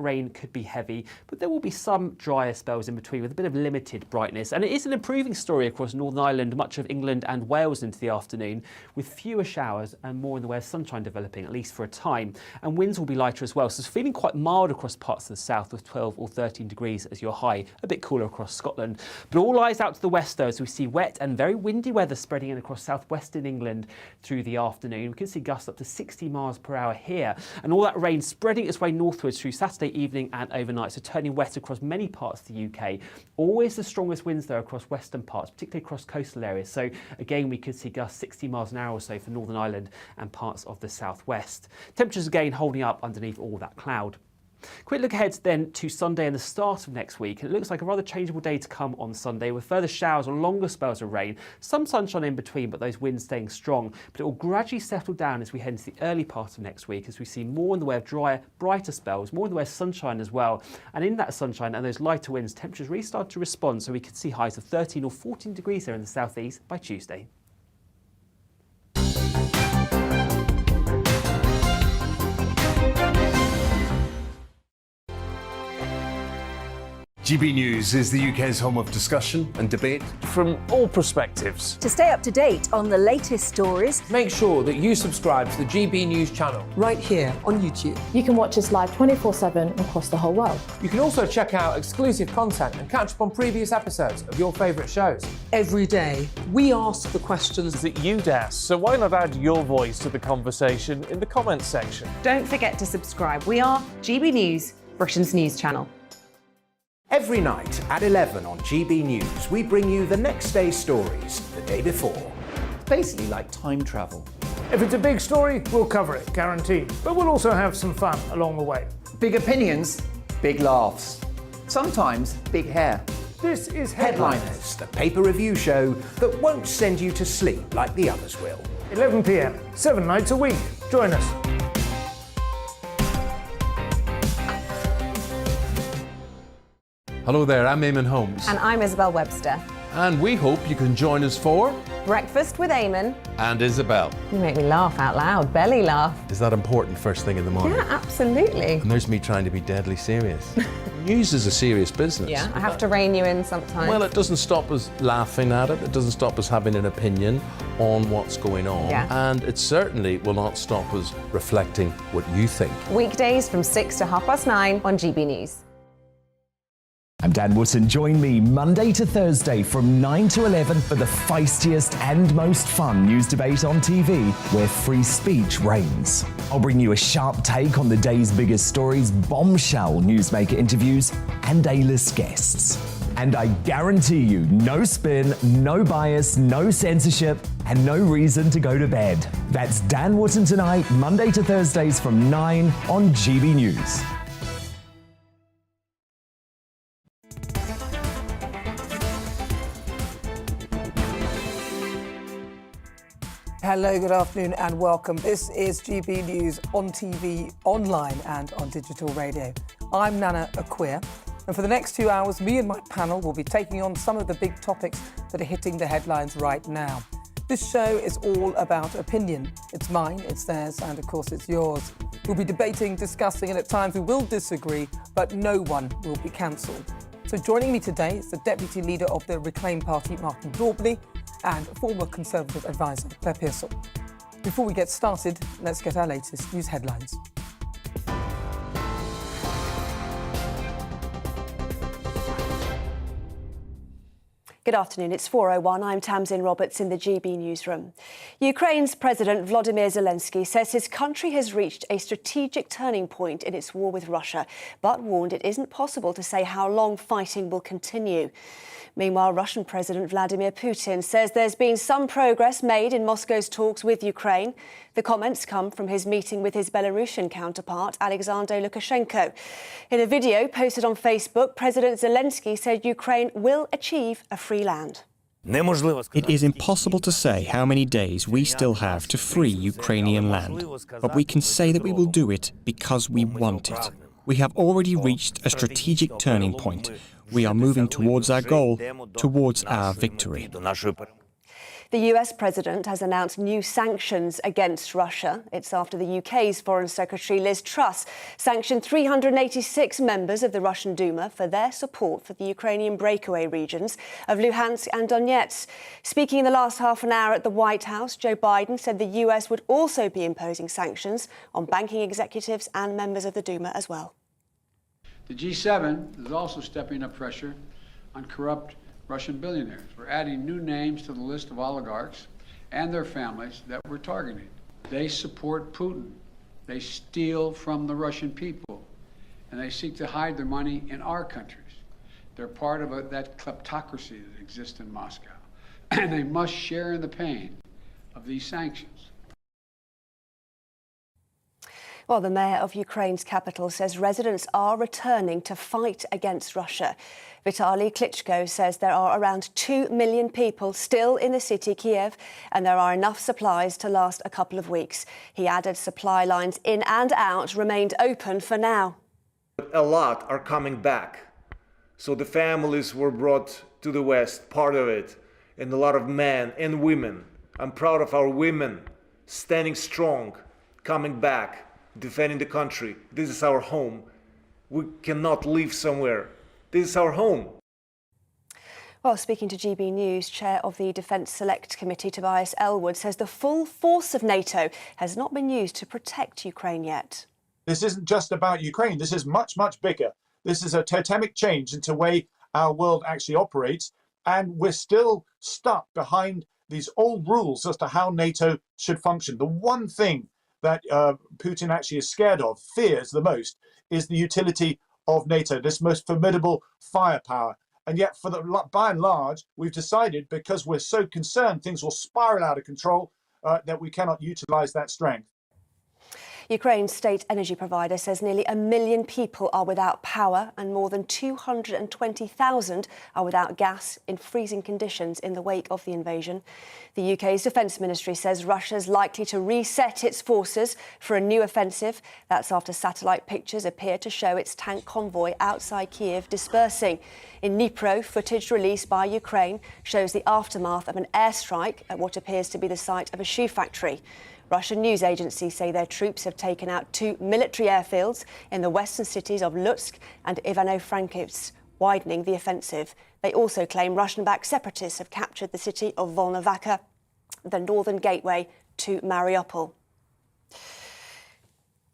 rain could be heavy, but there will be some drier spells in between with a bit of limited brightness. And it is an improving story across Northern Ireland, much of England and Wales into the afternoon, with fewer showers and more in the way of sunshine developing, at least for a time. And winds will be lighter as well, so it's feeling quite mild across parts of the south with 12 or 13 degrees as your high, a bit cooler across Scotland. But all eyes out to the west though, as we see wet and very windy weather spreading in across southwestern England through the afternoon. We can see gusts up to 60 miles per hour here, and all that rain spreading its way northwards through Saturday evening and overnight, so turning wet across many parts of the UK. Always the strongest winds though across western parts, particularly across coastal areas. So again, we could see gusts 60 miles an hour or so for Northern Ireland and parts of the southwest. Temperatures again holding up underneath all that cloud. Quick look ahead then to Sunday and the start of next week. And it looks like a rather changeable day to come on Sunday, with further showers or longer spells of rain, some sunshine in between, but those winds staying strong. But it will gradually settle down as we head into the early part of next week, as we see more in the way of drier, brighter spells, more in the way of sunshine as well. And in that sunshine and those lighter winds, temperatures really start to respond, so we could see highs of 13 or 14 degrees there in the southeast by Tuesday. GB News is the UK's home of discussion and debate from all perspectives. To stay up to date on the latest stories, make sure that you subscribe to the GB News channel right here on YouTube. You can watch us live 24/7 across the whole world. You can also check out exclusive content and catch up on previous episodes of your favourite shows. Every day, we ask the questions that you'd ask, so why not add your voice to the conversation in the comments section? Don't forget to subscribe. We are GB News, Britain's news channel. Every night at 11 on GB News, we bring you the next day's stories the day before. Basically like time travel. If it's a big story, we'll cover it, guaranteed. But we'll also have some fun along the way. Big opinions, big laughs. Sometimes big hair. This is Headliners, the paper review show that won't send you to sleep like the others will. 11 p.m, 7 nights a week. Join us. Hello there, I'm Eamon Holmes. And I'm Isabel Webster. And we hope you can join us for Breakfast with Eamon and Isabel. You make me laugh out loud, belly laugh. Is that important first thing in the morning? Yeah, absolutely. And there's me trying to be deadly serious. News is a serious business. Yeah, I have to rein you in sometimes. Well, it doesn't stop us laughing at it. It doesn't stop us having an opinion on what's going on. Yeah. And it certainly will not stop us reflecting what you think. Weekdays from 6 to 9:30 on GB News. I'm Dan Wootton. Join me Monday to Thursday from 9 to 11 for the feistiest and most fun news debate on TV, where free speech reigns. I'll bring you a sharp take on the day's biggest stories, bombshell newsmaker interviews, and A-list guests. And I guarantee you, no spin, no bias, no censorship, and no reason to go to bed. That's Dan Wootton Tonight, Monday to Thursdays from 9 on GB News. Hello, good afternoon and welcome. This is GB News on TV, online and on digital radio. I'm Nana Akua, and for the next 2 hours, me and my panel will be taking on some of the big topics that are hitting the headlines right now. This show is all about opinion. It's mine, it's theirs, and of course it's yours. We'll be debating, discussing, and at times we will disagree, but no one will be cancelled. So joining me today is the Deputy Leader of the Reclaim Party, Martin Daubney, and former Conservative advisor, Claire Pearsall. Before we get started, let's get our latest news headlines. Good afternoon, it's 4:01. I'm Tamsin Roberts in the GB newsroom. Ukraine's President Volodymyr Zelensky says his country has reached a strategic turning point in its war with Russia, but warned it isn't possible to say how long fighting will continue. Meanwhile, Russian President Vladimir Putin says there's been some progress made in Moscow's talks with Ukraine. The comments come from his meeting with his Belarusian counterpart, Alexander Lukashenko. In a video posted on Facebook, President Zelensky said Ukraine will achieve a free land. It is impossible to say how many days we still have to free Ukrainian land, but we can say that we will do it because we want it. We have already reached a strategic turning point. We are moving towards our goal, towards our victory. The US president has announced new sanctions against Russia. It's after the UK's Foreign Secretary Liz Truss sanctioned 386 members of the Russian Duma for their support for the Ukrainian breakaway regions of Luhansk and Donetsk. Speaking in the last half an hour at the White House, Joe Biden said the US would also be imposing sanctions on banking executives and members of the Duma as well. The G7 is also stepping up pressure on corrupt Russian billionaires. We're adding new names to the list of oligarchs and their families that we're targeting. They support Putin. They steal from the Russian people, and they seek to hide their money in our countries. They're part of that kleptocracy that exists in Moscow, and they must share in the pain of these sanctions. Well, the mayor of Ukraine's capital says residents are returning to fight against Russia. Vitaly Klitschko says there are around 2 million people still in the city, Kiev, and there are enough supplies to last a couple of weeks. He added supply lines in and out remained open for now. A lot are coming back. So the families were brought to the West, part of it, and a lot of men and women. I'm proud of our women standing strong, coming back, defending the country. This is our home. We cannot live somewhere. This is our home. Well, speaking to GB News, Chair of the Defence Select Committee, Tobias Elwood, says the full force of NATO has not been used to protect Ukraine yet. This isn't just about Ukraine. This is much, much bigger. This is a totemic change into the way our world actually operates. And we're still stuck behind these old rules as to how NATO should function. The one thing that Putin actually is scared of, fears the most, is the utility of NATO, this most formidable firepower. And yet, by and large, we've decided, because we're so concerned things will spiral out of control, that we cannot utilize that strength. Ukraine's state energy provider says nearly 1 million people are without power and more than 220,000 are without gas in freezing conditions in the wake of the invasion. The UK's Defence Ministry says Russia's likely to reset its forces for a new offensive. That's after satellite pictures appear to show its tank convoy outside Kiev dispersing. In Dnipro, footage released by Ukraine shows the aftermath of an airstrike at what appears to be the site of a shoe factory. Russian news agencies say their troops have taken out 2 military airfields in the western cities of Lutsk and Ivano-Frankivsk, widening the offensive. They also claim Russian-backed separatists have captured the city of Volnovakha, the northern gateway to Mariupol.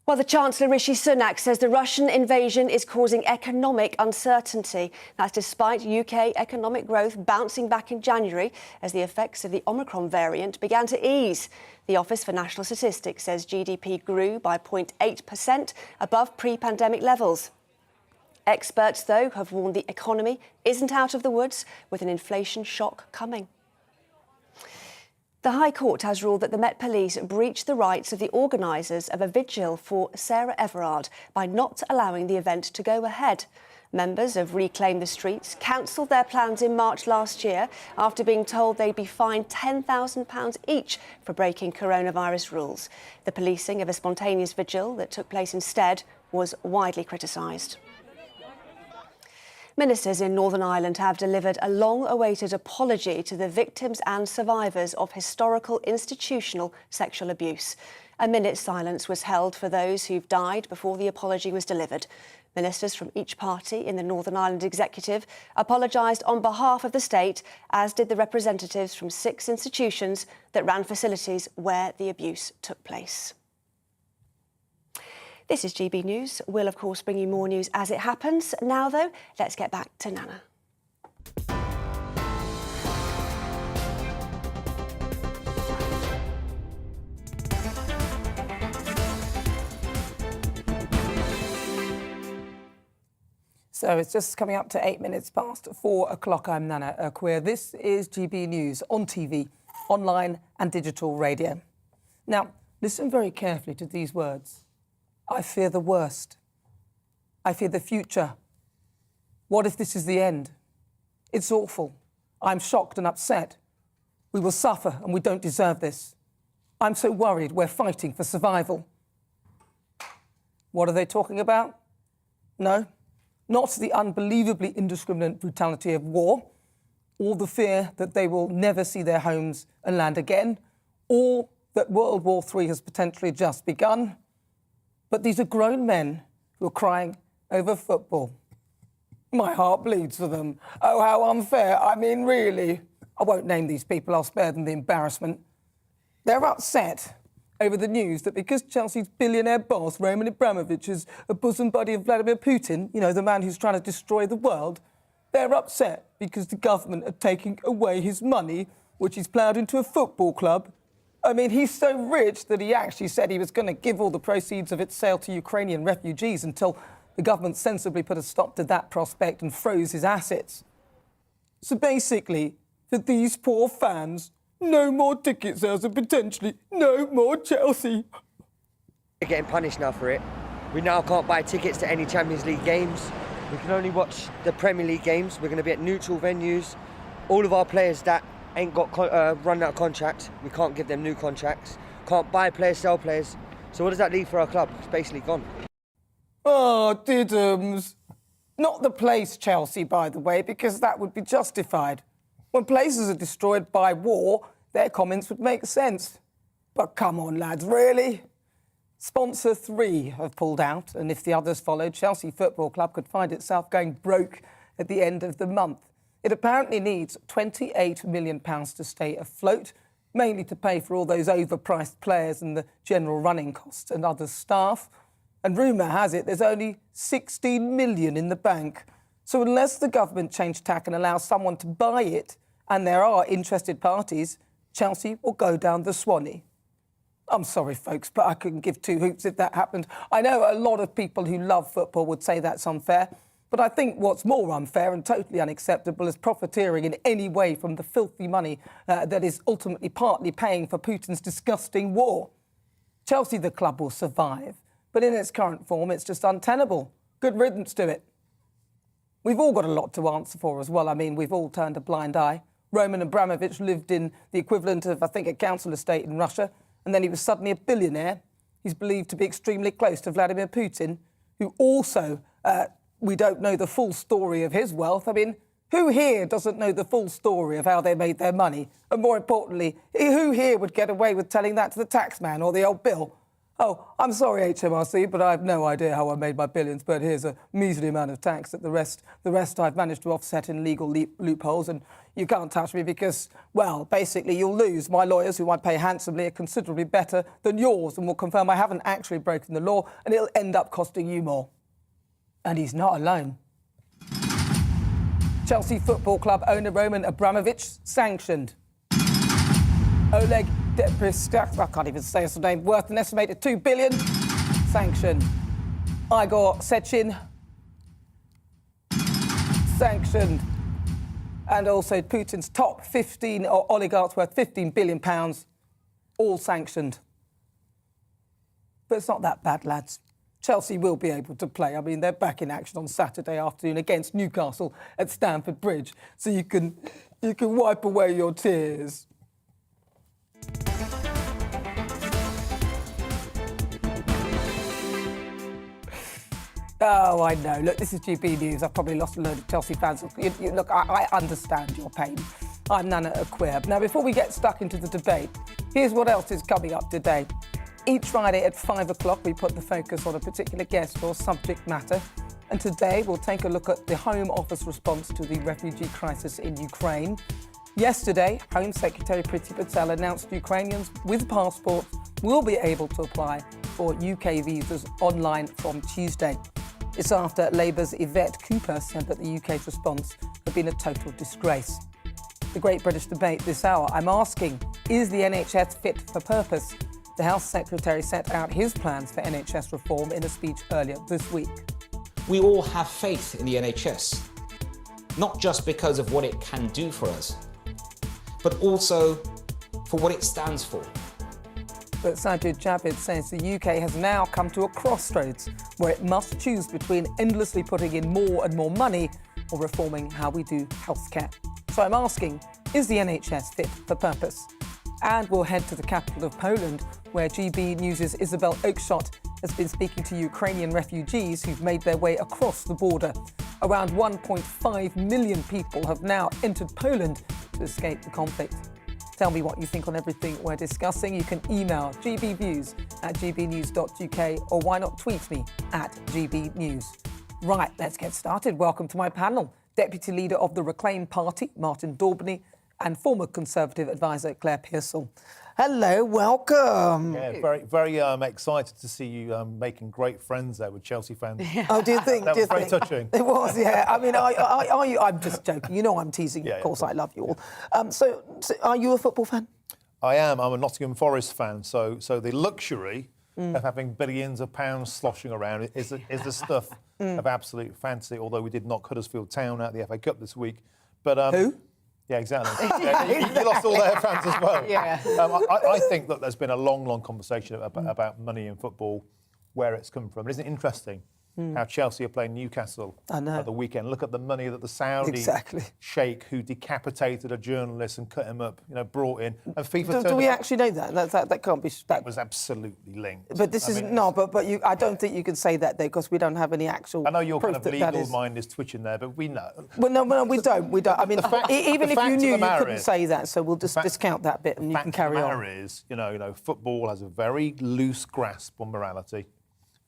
Well, the Chancellor Rishi Sunak says the Russian invasion is causing economic uncertainty. That's despite UK economic growth bouncing back in January as the effects of the Omicron variant began to ease. The Office for National Statistics says GDP grew by 0.8%, above pre-pandemic levels. Experts, though, have warned the economy isn't out of the woods, with an inflation shock coming. The High Court has ruled that the Met Police breached the rights of the organisers of a vigil for Sarah Everard by not allowing the event to go ahead. Members of Reclaim the Streets cancelled their plans in March last year after being told they'd be fined £10,000 each for breaking coronavirus rules. The policing of a spontaneous vigil that took place instead was widely criticised. Ministers in Northern Ireland have delivered a long-awaited apology to the victims and survivors of historical institutional sexual abuse. A minute's silence was held for those who've died before the apology was delivered. Ministers from each party in the Northern Ireland Executive apologised on behalf of the state, as did the representatives from 6 institutions that ran facilities where the abuse took place. This is GB News. We'll, of course, bring you more news as it happens. Now, though, let's get back to Nana. So it's just coming up to 8 minutes past 4 o'clock. I'm Nana Akua. This is GB News on TV, online and digital radio. Now, listen very carefully to these words. I fear the worst. I fear the future. What if this is the end? It's awful. I'm shocked and upset. We will suffer and we don't deserve this. I'm so worried we're fighting for survival. What are they talking about? No, not the unbelievably indiscriminate brutality of war. or the fear that they will never see their homes and land again, or that World War III has potentially just begun. But these are grown men who are crying over football. My heart bleeds for them. Oh, how unfair. I mean, really. I won't name these people. I'll spare them the embarrassment. They're upset over the news that because Chelsea's billionaire boss, Roman Abramovich, is a bosom buddy of Vladimir Putin, you know, the man who's trying to destroy the world, they're upset because the government are taking away his money, which he's ploughed into a football club. I mean, he's so rich that he actually said he was going to give all the proceeds of its sale to Ukrainian refugees until the government sensibly put a stop to that prospect and froze his assets. So basically, for these poor fans, no more ticket sales and potentially no more Chelsea. We're getting punished now for it. We now can't buy tickets to any Champions League games. We can only watch the Premier League games. We're going to be at neutral venues. All of our players that ain't got run out of contract, we can't give them new contracts. Can't buy players, sell players. So what does that leave for our club? It's basically gone. Oh, diddums. Not the place, Chelsea, by the way, because that would be justified. When places are destroyed by war, their comments would make sense. But come on, lads, really? Sponsor 3 have pulled out, and if the others followed, Chelsea Football Club could find itself going broke at the end of the month. It apparently needs £28 million to stay afloat, mainly to pay for all those overpriced players and the general running costs and other staff. And rumour has it there's only 16 million in the bank. So unless the government change tack and allow someone to buy it, and there are interested parties, Chelsea will go down the Swanee. I'm sorry, folks, but I couldn't give two hoots if that happened. I know a lot of people who love football would say that's unfair, but I think what's more unfair and totally unacceptable is profiteering in any way from the filthy money that is ultimately partly paying for Putin's disgusting war. Chelsea, the club, will survive, but in its current form, it's just untenable. Good riddance to it. We've all got a lot to answer for as well. I mean, we've all turned a blind eye. Roman Abramovich lived in the equivalent of, I think, a council estate in Russia, and then he was suddenly a billionaire. He's believed to be extremely close to Vladimir Putin, who also, we don't know the full story of his wealth. I mean, who here doesn't know the full story of how they made their money? And more importantly, who here would get away with telling that to the taxman or the old Bill? Oh, I'm sorry, HMRC, but I have no idea how I made my billions, but here's a measly amount of tax that the rest I've managed to offset in legal loopholes, and you can't touch me because, well, basically you'll lose. My lawyers, who I pay handsomely, are considerably better than yours and will confirm I haven't actually broken the law, and it'll end up costing you more. And he's not alone. Chelsea Football Club owner Roman Abramovich sanctioned. Oleg I can't even say his name, worth an estimated $2 billion, sanctioned. Igor Sechin, sanctioned. And also Putin's top 15 oligarchs worth £15 billion, all sanctioned. But it's not that bad, lads. Chelsea will be able to play. I mean, they're back in action on Saturday afternoon against Newcastle at Stamford Bridge, so you can wipe away your tears. Oh, I know. Look, this is GB News. I've probably lost a load of Chelsea fans. Look, I understand your pain. I'm Nana Akua. Now, before we get stuck into the debate, here's what else is coming up today. Each Friday at 5 o'clock, we put the focus on a particular guest or subject matter. And today, we'll take a look at the Home Office response to the refugee crisis in Ukraine. Yesterday, Home Secretary Priti Patel announced Ukrainians with passports will be able to apply for UK visas online from Tuesday. It's after Labour's Yvette Cooper said that the UK's response had been a total disgrace. The Great British Debate this hour, I'm asking, is the NHS fit for purpose? The Health Secretary set out his plans for NHS reform in a speech earlier this week. We all have faith in the NHS, not just because of what it can do for us, but also for what it stands for. But Sajid Javid says the UK has now come to a crossroads where it must choose between endlessly putting in more and more money or reforming how we do healthcare. So I'm asking, is the NHS fit for purpose? And we'll head to the capital of Poland, where GB News' Isabel Oakeshott has been speaking to Ukrainian refugees who've made their way across the border. Around 1.5 million people have now entered Poland to escape the conflict. Tell me what you think on everything we're discussing. You can email gbviews@gbnews.uk or why not tweet me @gbnews. Right, let's get started. Welcome to my panel. Deputy Leader of the Reclaim Party, Martin Daubney, and former Conservative advisor, Claire Pearsall. Hello, welcome. Yeah, very excited to see you making great friends there with Chelsea fans. Oh, do you think? That was very touching. It was, yeah. I mean, are you? I'm just joking. You know I'm teasing you. Of course, I love you all. So are you a football fan? I am. I'm a Nottingham Forest fan. So the luxury of having billions of pounds sloshing around is the stuff of absolute fantasy, although we did knock Huddersfield Town out of the FA Cup this week. But who? Yeah, exactly. You lost all their fans as well. Yeah. I think that there's been a long conversation about money in football, where it's come from. Isn't it interesting how Chelsea are playing Newcastle at the weekend? Look at the money that the Saudi sheikh who decapitated a journalist and cut him up, brought in. And FIFA do we actually know that? That can't be. That was absolutely linked. But this isn't. No, but I don't think you can say that there because we don't have any actual. I know your kind of legal is... mind is twitching there, but we know. Well, no, we don't. We don't. I mean, even if you knew, you couldn't say that. So we'll just discount that bit, and you can carry on. The matter is, football has a very loose grasp on morality.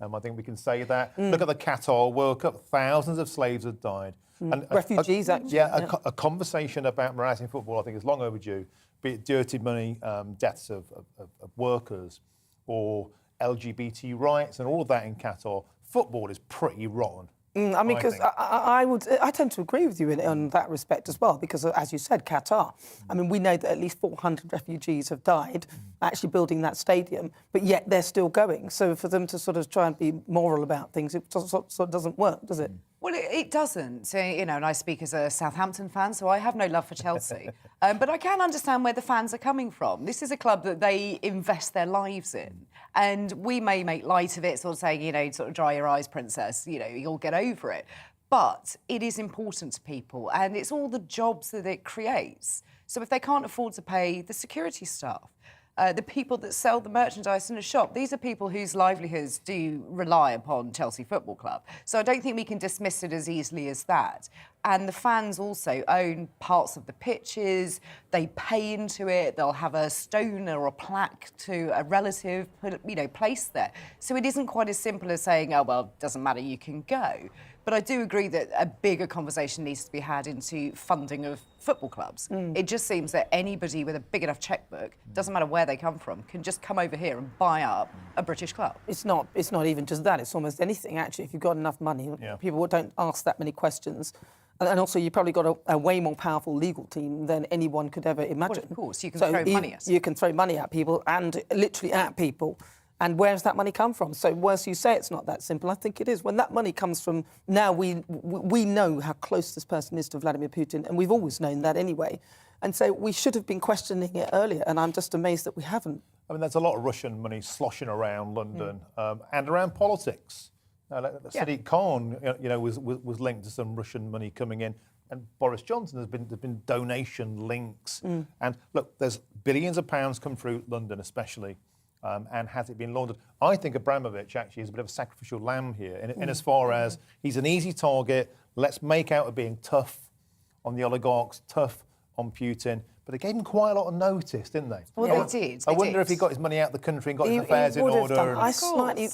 I think we can say that. Look at the Qatar World Cup. Thousands of slaves have died. And refugees, actually. A conversation about morality in football, I think, is long overdue. Be it dirty money, deaths of workers, or LGBT rights, and all of that in Qatar. Football is pretty rotten. I mean, because I tend to agree with you in that respect as well, because as you said, Qatar. I mean, we know that at least 400 refugees have died actually building that stadium, but yet they're still going. So for them to sort of try and be moral about things, it sort of doesn't work, does it? Well, it doesn't. So, and I speak as a Southampton fan, so I have no love for Chelsea. But I can understand where the fans are coming from. This is a club that they invest their lives in. And we may make light of it, sort of saying, sort of dry your eyes, princess, you'll get over it. But it is important to people, and it's all the jobs that it creates. So if they can't afford to pay the security staff, the people that sell the merchandise in a shop, these are people whose livelihoods do rely upon Chelsea Football Club. So I don't think we can dismiss it as easily as that. And the fans also own parts of the pitches, they pay into it, they'll have a stone or a plaque to a relative, placed there. So it isn't quite as simple as saying, oh, well, doesn't matter, you can go. But I do agree that a bigger conversation needs to be had into funding of football clubs. It just seems that anybody with a big enough chequebook, doesn't matter where they come from, can just come over here and buy up a British club. It's not even just that, it's almost anything, actually. If you've got enough money, people don't ask that many questions. And also, you've probably got a way more powerful legal team than anyone could ever imagine. Well, of course, you can throw money at. You can throw money at people, and literally at people. And where does that money come from? So, whilst you say it's not that simple, I think it is. When that money comes from, now we know how close this person is to Vladimir Putin, and we've always known that anyway. And so we should have been questioning it earlier, and I'm just amazed that we haven't. I mean, there's a lot of Russian money sloshing around London and around politics. Sadiq Khan, was linked to some Russian money coming in, and Boris Johnson there's been donation links. And look, there's billions of pounds come through London, especially. And has it been laundered? I think Abramovich actually is a bit of a sacrificial lamb here, in as far as he's an easy target. Let's make out of being tough on the oligarchs, tough on Putin. But they gave him quite a lot of notice, didn't they? Well, they did. I wonder if he got his money out of the country and got his affairs in order. I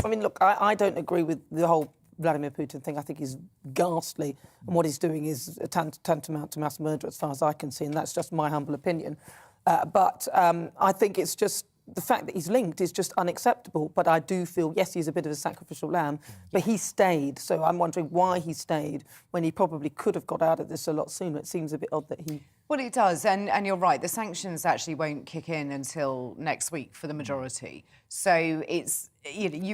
mean, look, I don't agree with the whole Vladimir Putin thing. I think he's ghastly, and what he's doing is tantamount to mass murder, as far as I can see, and that's just my humble opinion. But I think it's just the fact that he's linked is just unacceptable. But I do feel, yes, he's a bit of a sacrificial lamb, but he stayed. So I'm wondering why he stayed when he probably could have got out of this a lot sooner. It seems a bit odd that he... Well, it does, and you're right. The sanctions actually won't kick in until next week for the majority. So it's,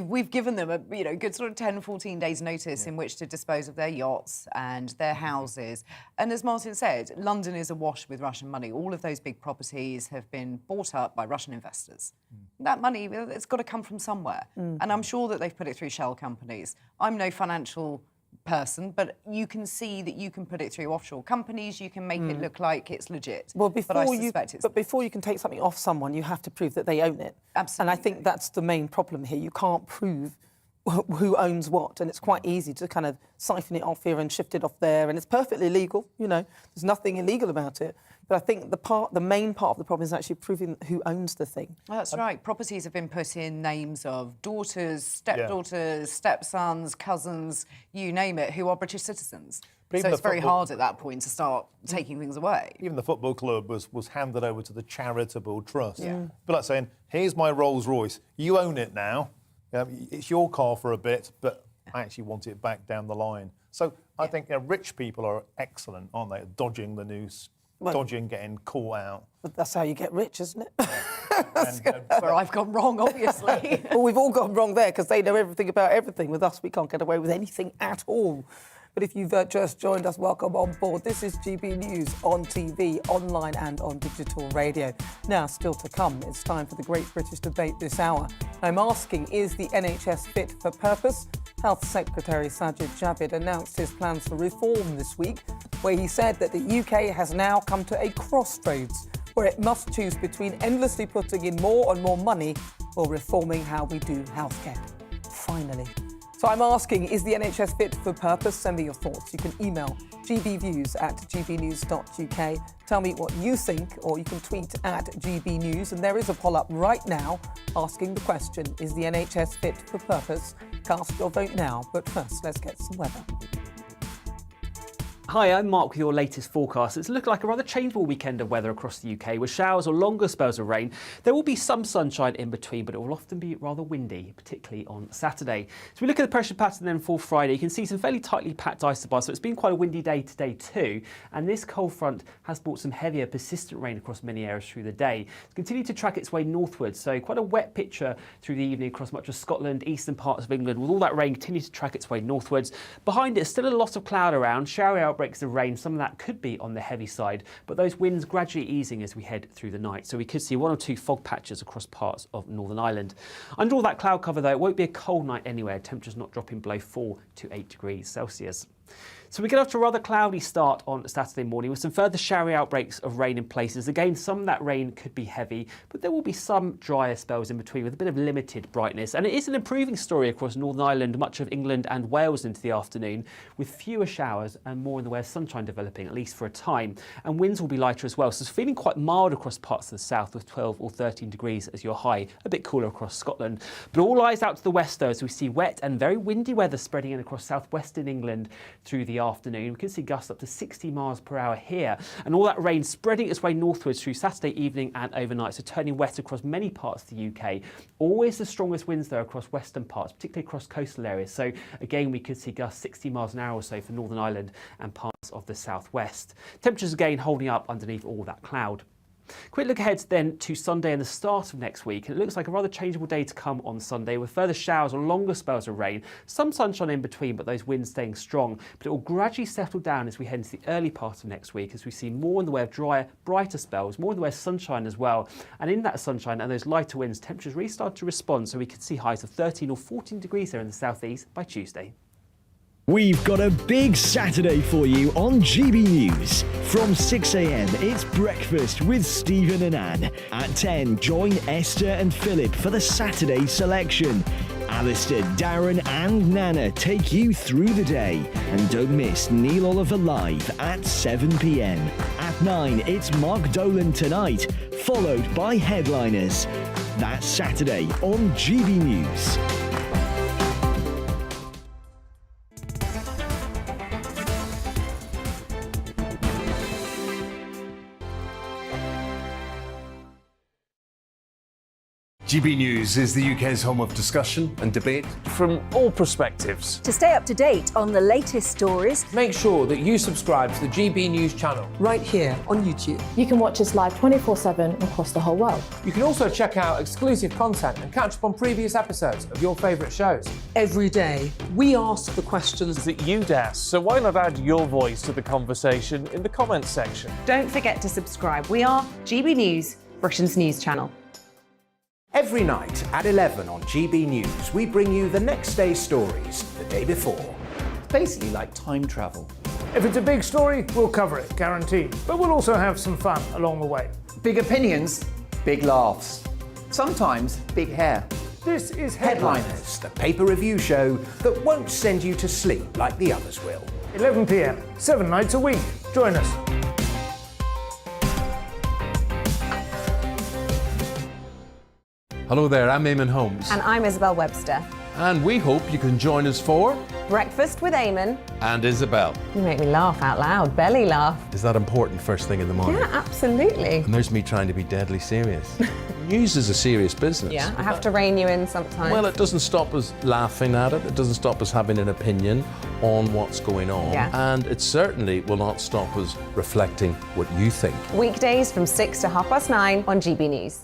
we've given them a good sort of 10, 14 days notice in which to dispose of their yachts and their houses. And as Martin said, London is awash with Russian money. All of those big properties have been bought up by Russian investors. That money, it's got to come from somewhere. And I'm sure that they've put it through shell companies. I'm no financial person, but you can see that you can put it through offshore companies, you can make it look like it's legit. Well, before you can take something off someone, you have to prove that they own it. Absolutely. And I think that's the main problem here. You can't prove who owns what, and it's quite easy to kind of siphon it off here and shift it off there, and it's perfectly legal. There's nothing illegal about it. But I think the main part of the problem is actually proving who owns the thing. Well, that's right. Properties have been put in names of daughters, stepdaughters, stepsons, cousins, you name it, who are British citizens. So it's very hard at that point to start taking things away. Even the football club was handed over to the charitable trust. But like saying, here's my Rolls Royce, you own it now. It's your car for a bit, but I actually want it back down the line. So I think rich people are excellent, aren't they, at dodging the noose, dodging getting caught out. But that's how you get rich, isn't it? Where I've gone wrong, obviously. Well, we've all gone wrong there because they know everything about everything. With us, we can't get away with anything at all. But if you've just joined us, welcome on board. This is GB News on TV, online and on digital radio. Now, still to come, it's time for the Great British Debate this hour. I'm asking, is the NHS fit for purpose? Health Secretary Sajid Javid announced his plans for reform this week, where he said that the UK has now come to a crossroads where it must choose between endlessly putting in more and more money or reforming how we do healthcare. Finally. So I'm asking, is the NHS fit for purpose? Send me your thoughts. You can email gbviews@gbnews.uk. Tell me what you think, or you can tweet at GBNews. And there is a poll up right now asking the question, is the NHS fit for purpose? Cast your vote now. But first, let's get some weather. Hi, I'm Mark with your latest forecast. It's looking like a rather changeable weekend of weather across the UK with showers or longer spells of rain. There will be some sunshine in between, but it will often be rather windy, particularly on Saturday. So we look at the pressure pattern then for Friday. You can see some fairly tightly packed isobars, so it's been quite a windy day today too. And this cold front has brought some heavier, persistent rain across many areas through the day. It's continued to track its way northwards, so quite a wet picture through the evening across much of Scotland, eastern parts of England, with all that rain continuing to track its way northwards. Behind it, still a lot of cloud around, showery outbreaks of rain. Some of that could be on the heavy side, but those winds gradually easing as we head through the night. So we could see one or two fog patches across parts of Northern Ireland. Under all that cloud cover, though, it won't be a cold night anywhere. Temperatures not dropping below 4 to 8 degrees Celsius. So we get off to a rather cloudy start on Saturday morning with some further showery outbreaks of rain in places. Again, some of that rain could be heavy, but there will be some drier spells in between with a bit of limited brightness. And it is an improving story across Northern Ireland, much of England and Wales into the afternoon, with fewer showers and more in the way of sunshine developing, at least for a time. And winds will be lighter as well, so it's feeling quite mild across parts of the south with 12 or 13 degrees as your high, a bit cooler across Scotland. But all eyes out to the west though, as we see wet and very windy weather spreading in across southwestern England through the afternoon. We can see gusts up to 60 miles per hour here, and all that rain spreading its way northwards through Saturday evening and overnight, so turning wet across many parts of the UK. Always the strongest winds though across western parts, particularly across coastal areas. So again, we could see gusts 60 miles an hour or so for Northern Ireland and parts of the southwest. Temperatures again holding up underneath all that cloud. Quick look ahead then to Sunday and the start of next week. And it looks like a rather changeable day to come on Sunday with further showers or longer spells of rain. Some sunshine in between, but those winds staying strong. But it will gradually settle down as we head into the early part of next week as we see more in the way of drier, brighter spells, more in the way of sunshine as well. And in that sunshine and those lighter winds, temperatures really start to respond. So we could see highs of 13 or 14 degrees there in the southeast by Tuesday. We've got a big Saturday for you on GB News. From 6 a.m, it's breakfast with Stephen and Anne. At 10, join Esther and Philip for the Saturday selection. Alistair, Darren and Nana take you through the day. And don't miss Neil Oliver Live at 7 p.m. At 9, it's Mark Dolan Tonight, followed by Headliners. That's Saturday on GB News. GB News is the UK's home of discussion and debate from all perspectives. To stay up to date on the latest stories, make sure that you subscribe to the GB News channel right here on YouTube. You can watch us live 24/7 across the whole world. You can also check out exclusive content and catch up on previous episodes of your favourite shows. Every day, we ask the questions that you'd ask, so why not add your voice to the conversation in the comments section? Don't forget to subscribe. We are GB News, Britain's news channel. Every night at 11 on GB News, we bring you the next day's stories the day before. Basically like time travel. If it's a big story, we'll cover it, guaranteed. But we'll also have some fun along the way. Big opinions, big laughs. Sometimes big hair. This is Headliners, the paper review show that won't send you to sleep like the others will. 11 p.m, 7 nights a week. Join us. Hello there, I'm Eamon Holmes. And I'm Isabel Webster. And we hope you can join us for Breakfast with Eamon. And Isabel. You make me laugh out loud, belly laugh. Is that important first thing in the morning? Yeah, absolutely. And there's me trying to be deadly serious. News is a serious business. Yeah, I have to rein you in sometimes. Well, it doesn't stop us laughing at it. It doesn't stop us having an opinion on what's going on. Yeah. And it certainly will not stop us reflecting what you think. Weekdays from 6 to 9:30 on GB News.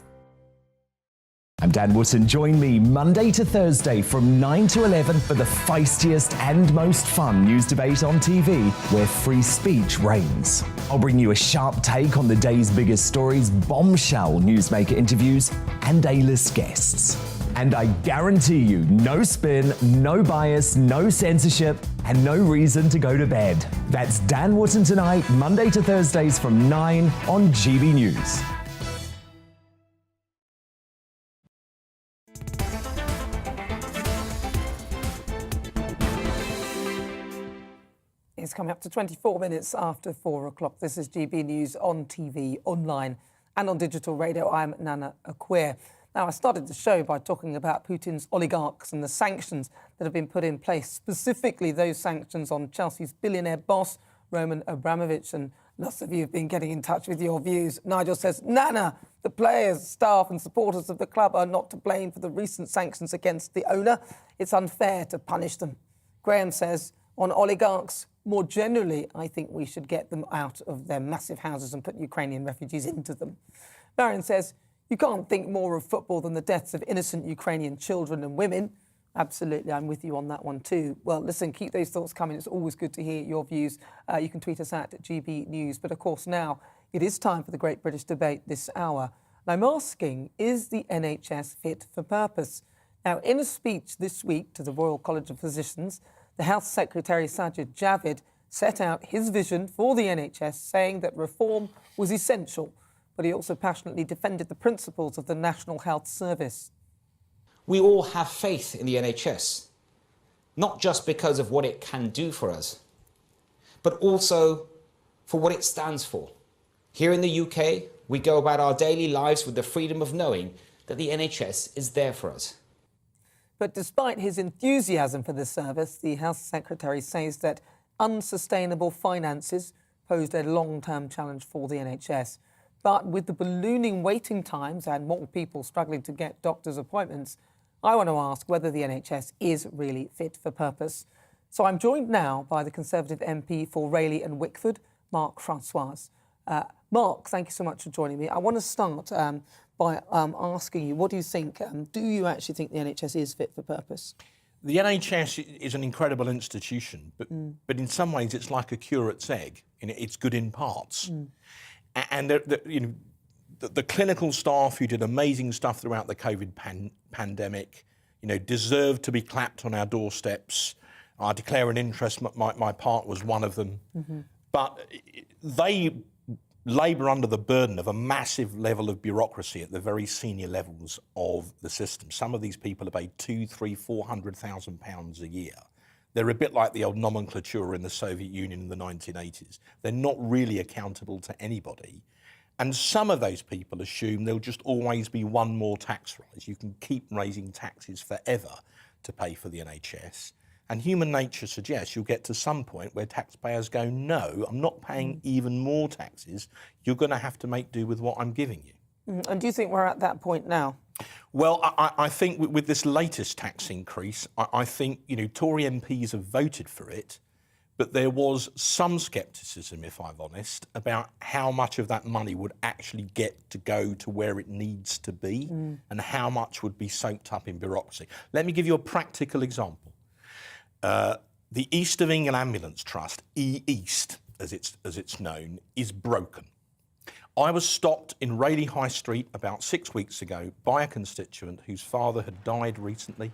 I'm Dan Wootton. Join me Monday to Thursday from 9 to 11 for the feistiest and most fun news debate on TV, where free speech reigns. I'll bring you a sharp take on the day's biggest stories, bombshell newsmaker interviews, and A-list guests. And I guarantee you, no spin, no bias, no censorship, and no reason to go to bed. That's Dan Wootton tonight, Monday to Thursdays from 9 on GB News. It's coming up to 24 minutes after 4 o'clock. This is GB News on TV, online and on digital radio. I'm Nana Akua. Now, I started the show by talking about Putin's oligarchs and the sanctions that have been put in place, specifically those sanctions on Chelsea's billionaire boss, Roman Abramovich. And lots of you have been getting in touch with your views. Nigel says, Nana, the players, staff and supporters of the club are not to blame for the recent sanctions against the owner. It's unfair to punish them. Graham says, on oligarchs, more generally, I think we should get them out of their massive houses and put Ukrainian refugees into them. Marion says, you can't think more of football than the deaths of innocent Ukrainian children and women. Absolutely, I'm with you on that one too. Well, listen, keep those thoughts coming. It's always good to hear your views. You can tweet us at GB News. But of course, now it is time for the Great British Debate this hour. And I'm asking, is the NHS fit for purpose? Now, in a speech this week to the Royal College of Physicians, the Health Secretary Sajid Javid set out his vision for the NHS, saying that reform was essential, but he also passionately defended the principles of the National Health Service. We all have faith in the NHS, not just because of what it can do for us, but also for what it stands for. Here in the UK, we go about our daily lives with the freedom of knowing that the NHS is there for us. But despite his enthusiasm for the service, the Health Secretary says that unsustainable finances posed a long-term challenge for the NHS. But with the ballooning waiting times and more people struggling to get doctors' appointments, I want to ask whether the NHS is really fit for purpose. So I'm joined now by the Conservative MP for Rayleigh and Wickford, Mark Francois. Mark, thank you so much for joining me. I want to start by asking you, what do you think? Do you actually think the NHS is fit for purpose? The NHS is an incredible institution, but in some ways it's like a curate's egg. It's good in parts. And the clinical staff who did amazing stuff throughout the COVID pandemic, deserve to be clapped on our doorsteps. I declare an interest, my part was one of them. But they labour under the burden of a massive level of bureaucracy at the very senior levels of the system. Some of these people are paid £200,000, £300,000, £400,000 a year. They're a bit like the old nomenclature in the Soviet Union in the 1980s. They're not really accountable to anybody. And some of those people assume there'll just always be one more tax rise. You can keep raising taxes forever to pay for the NHS. And human nature suggests you'll get to some point where taxpayers go, no, I'm not paying even more taxes. You're going to have to make do with what I'm giving you. And do you think we're at that point now? Well, I think with this latest tax increase, I think, Tory MPs have voted for it, but there was some scepticism, if I'm honest, about how much of that money would actually get to go to where it needs to be and how much would be soaked up in bureaucracy. Let me give you a practical example. The East of England Ambulance Trust, E-East, as it's known, is broken. I was stopped in Rayleigh High Street about 6 weeks ago by a constituent whose father had died recently.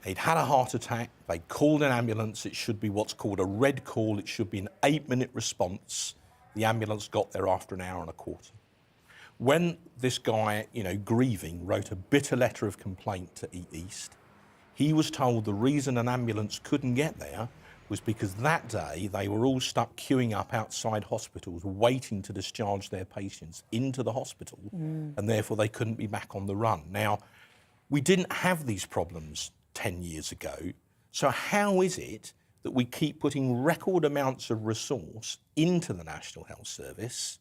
He'd had a heart attack. They called an ambulance. It should be what's called a red call. It should be an 8-minute response. The ambulance got there after an hour and a quarter. When this guy, grieving, wrote a bitter letter of complaint to East, he was told the reason an ambulance couldn't get there was because that day they were all stuck queuing up outside hospitals waiting to discharge their patients into the hospital, and therefore they couldn't be back on the run. Now, we didn't have these problems 10 years ago, so how is it that we keep putting record amounts of resource into the National Health Service,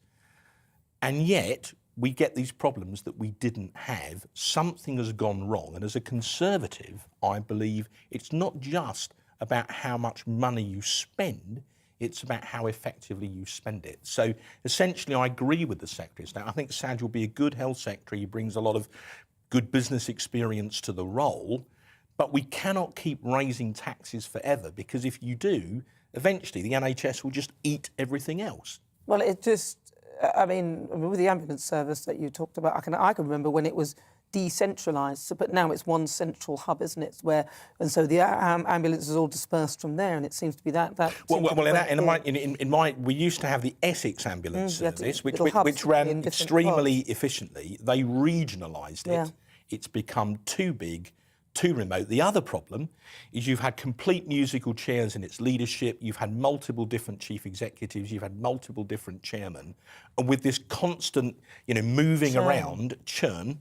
and yet we get these problems that we didn't have? Something has gone wrong, and as a Conservative, I believe it's not just about how much money you spend, it's about how effectively you spend it. So essentially, I agree with the Secretary. Now, I think Saj will be a good health secretary. He brings a lot of good business experience to the role, but we cannot keep raising taxes forever, because if you do, eventually the NHS will just eat everything else. Well, it just, with the ambulance service that you talked about, I can remember when it was decentralised, but now it's one central hub, isn't it? And so the ambulances all dispersed from there, and it seems to be that. We used to have the Essex ambulance service, which ran extremely efficiently. They regionalised it. Yeah. It's become too big, too remote. The other problem is you've had complete musical chairs in its leadership. You've had multiple different chief executives. You've had multiple different chairmen, and with this constant, moving around churn.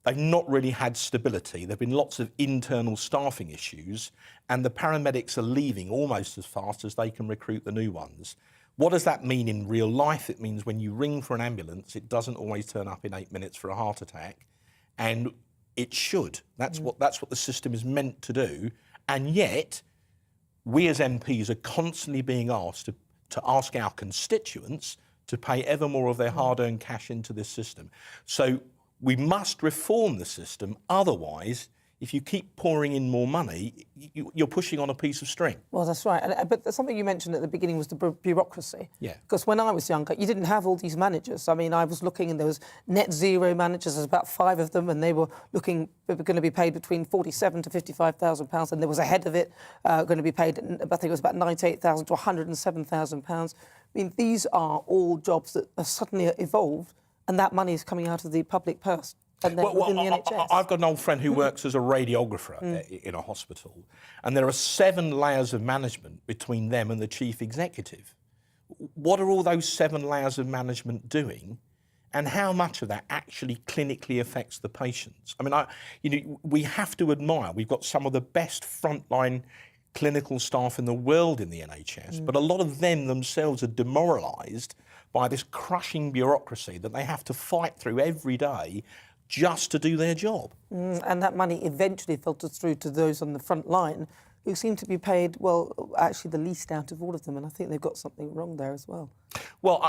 They've not really had stability. There have been lots of internal staffing issues, and the paramedics are leaving almost as fast as they can recruit the new ones. What does that mean in real life? It means when you ring for an ambulance, it doesn't always turn up in 8 minutes for a heart attack, and it should. That's what the system is meant to do, and yet we as MPs are constantly being asked to ask our constituents to pay ever more of their hard-earned cash into this system. So we must reform the system, otherwise, if you keep pouring in more money, you're pushing on a piece of string. Well, that's right. But something you mentioned at the beginning was the bureaucracy. Yeah. Because when I was younger, you didn't have all these managers. I was looking, and there was net zero managers. There's about 5 of them, and they were going to be paid between £47,000 to £55,000, and there was a head of it going to be paid, I think it was about £98,000 to £107,000. These are all jobs that have suddenly evolved, and that money is coming out of the public purse. And then within the NHS. I've got an old friend who works as a radiographer in a hospital, and there are 7 layers of management between them and the chief executive. What are all those 7 layers of management doing, and how much of that actually clinically affects the patients? We have to admire, we've got some of the best frontline clinical staff in the world in the NHS, but a lot of them themselves are demoralised by this crushing bureaucracy that they have to fight through every day just to do their job. And that money eventually filters through to those on the front line who seem to be paid, well, actually the least out of all of them, and I think they've got something wrong there as well. Well,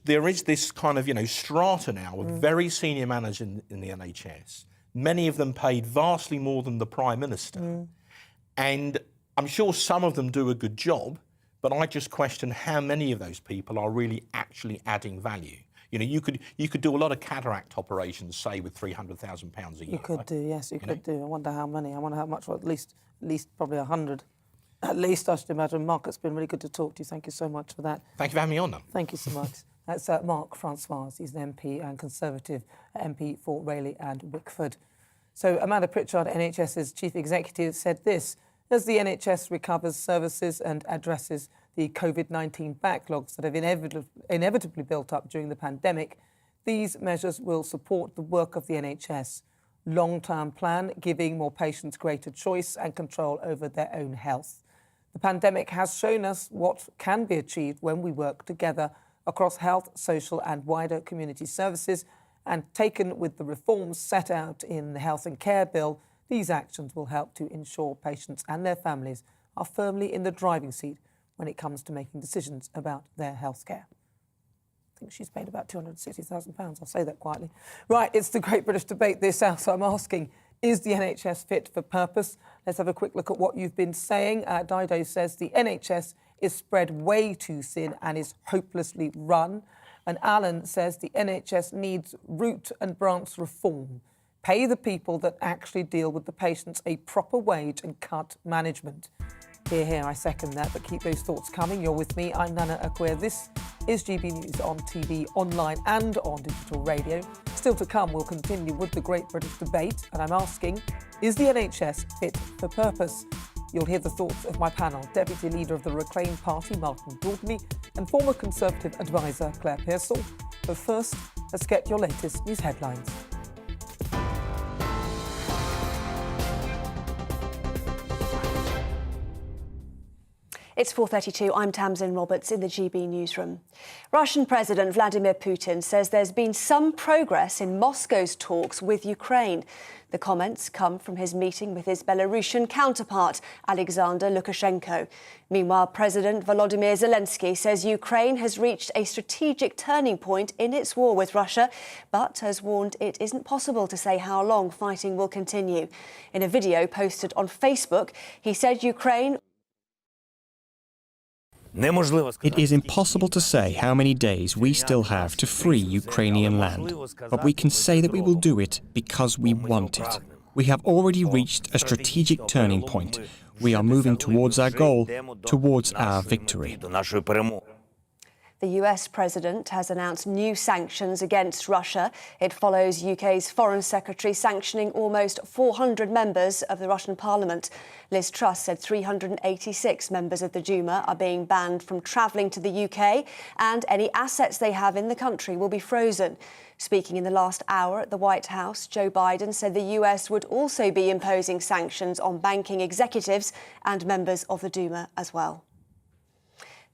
there is this kind of, strata now of very senior managers in the NHS, many of them paid vastly more than the Prime Minister, and I'm sure some of them do a good job, but I just question how many of those people are really actually adding value. You could do a lot of cataract operations, say, with £300,000 a year. You could do, yes, you could do. I wonder how many. I wonder how much. Well, at least probably 100. At least, I should imagine. Mark, it's been really good to talk to you. Thank you so much for that. Thank you for having me on, then. Thank you so much. That's Mark Francois. He's an MP and Conservative MP for Rayleigh and Wickford. So Amanda Pritchard, NHS's Chief Executive, said this: as the NHS recovers services and addresses the COVID-19 backlogs that have inevitably built up during the pandemic, these measures will support the work of the NHS. Long-term plan, giving more patients greater choice and control over their own health. The pandemic has shown us what can be achieved when we work together across health, social and wider community services, and taken with the reforms set out in the Health and Care Bill, these actions will help to ensure patients and their families are firmly in the driving seat when it comes to making decisions about their healthcare. I think she's paid about £260,000. I'll say that quietly. Right, it's the Great British Debate this hour, so I'm asking, is the NHS fit for purpose? Let's have a quick look at what you've been saying. Dido says the NHS is spread way too thin and is hopelessly run. And Alan says the NHS needs root and branch reform. Pay the people that actually deal with the patients a proper wage and cut management. Here, I second that, but keep those thoughts coming. You're with me, I'm Nana Akua. This is GB News on TV, online and on digital radio. Still to come, we'll continue with the Great British Debate, and I'm asking, is the NHS fit for purpose? You'll hear the thoughts of my panel, Deputy Leader of the Reclaim Party, Martin Daubney, and former Conservative advisor, Claire Pearsall. But first, let's get your latest news headlines. It's 4:32. I'm Tamsin Roberts in the GB newsroom. Russian President Vladimir Putin says there's been some progress in Moscow's talks with Ukraine. The comments come from his meeting with his Belarusian counterpart, Alexander Lukashenko. Meanwhile, President Volodymyr Zelensky says Ukraine has reached a strategic turning point in its war with Russia, but has warned it isn't possible to say how long fighting will continue. In a video posted on Facebook, he said Ukraine... It is impossible to say how many days we still have to free Ukrainian land, but we can say that we will do it because we want it. We have already reached a strategic turning point. We are moving towards our goal, towards our victory. The US president has announced new sanctions against Russia. It follows UK's Foreign Secretary sanctioning almost 400 members of the Russian parliament. Liz Truss said 386 members of the Duma are being banned from travelling to the UK, and any assets they have in the country will be frozen. Speaking in the last hour at the White House, Joe Biden said the US would also be imposing sanctions on banking executives and members of the Duma as well.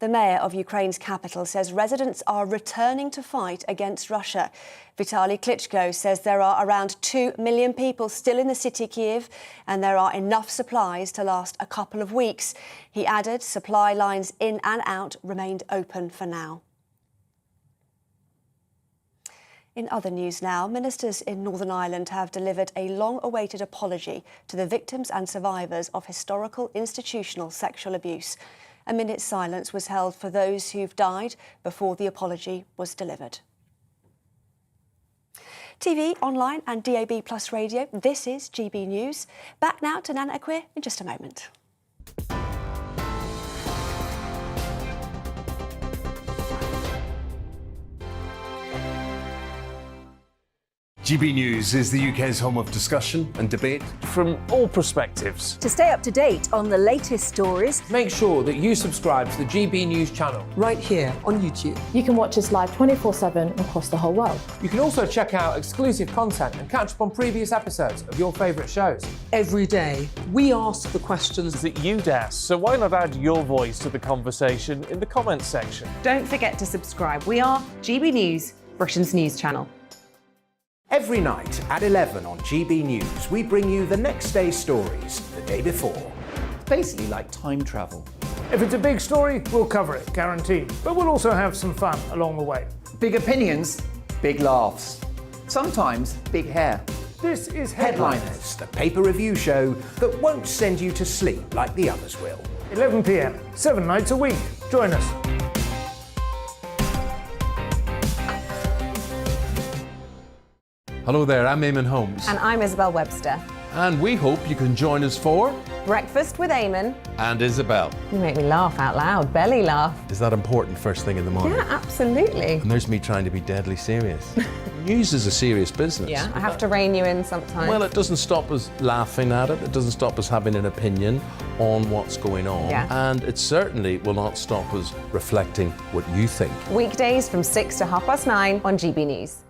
The mayor of Ukraine's capital says residents are returning to fight against Russia. Vitaly Klitschko says there are around 2 million people still in the city Kyiv, and there are enough supplies to last a couple of weeks. He added supply lines in and out remained open for now. In other news now, ministers in Northern Ireland have delivered a long-awaited apology to the victims and survivors of historical institutional sexual abuse. A minute's silence was held for those who've died before the apology was delivered. TV, online and DAB+ radio, this is GB News. Back now to Nana Akua in just a moment. GB News is the UK's home of discussion and debate from all perspectives. To stay up to date on the latest stories, make sure that you subscribe to the GB News channel right here on YouTube. You can watch us live 24/7 across the whole world. You can also check out exclusive content and catch up on previous episodes of your favourite shows. Every day, we ask the questions that you'd ask, so why not add your voice to the conversation in the comments section? Don't forget to subscribe. We are GB News, Britain's news channel. Every night at 11 on GB News, we bring you the next day's stories the day before. It's basically like time travel. If it's a big story, we'll cover it, guaranteed. But we'll also have some fun along the way. Big opinions, big laughs. Sometimes big hair. This is Headliners, the paper review show that won't send you to sleep like the others will. 11 p.m, 7 nights a week. Join us. Hello there, I'm Eamon Holmes. And I'm Isabel Webster. And we hope you can join us for Breakfast with Eamon. And Isabel. You make me laugh out loud, belly laugh. Is that important first thing in the morning? Yeah, absolutely. And there's me trying to be deadly serious. News is a serious business. Yeah, I have to rein you in sometimes. Well, it doesn't stop us laughing at it. It doesn't stop us having an opinion on what's going on. Yeah. And it certainly will not stop us reflecting what you think. Weekdays from 6 to 9:30 on GB News.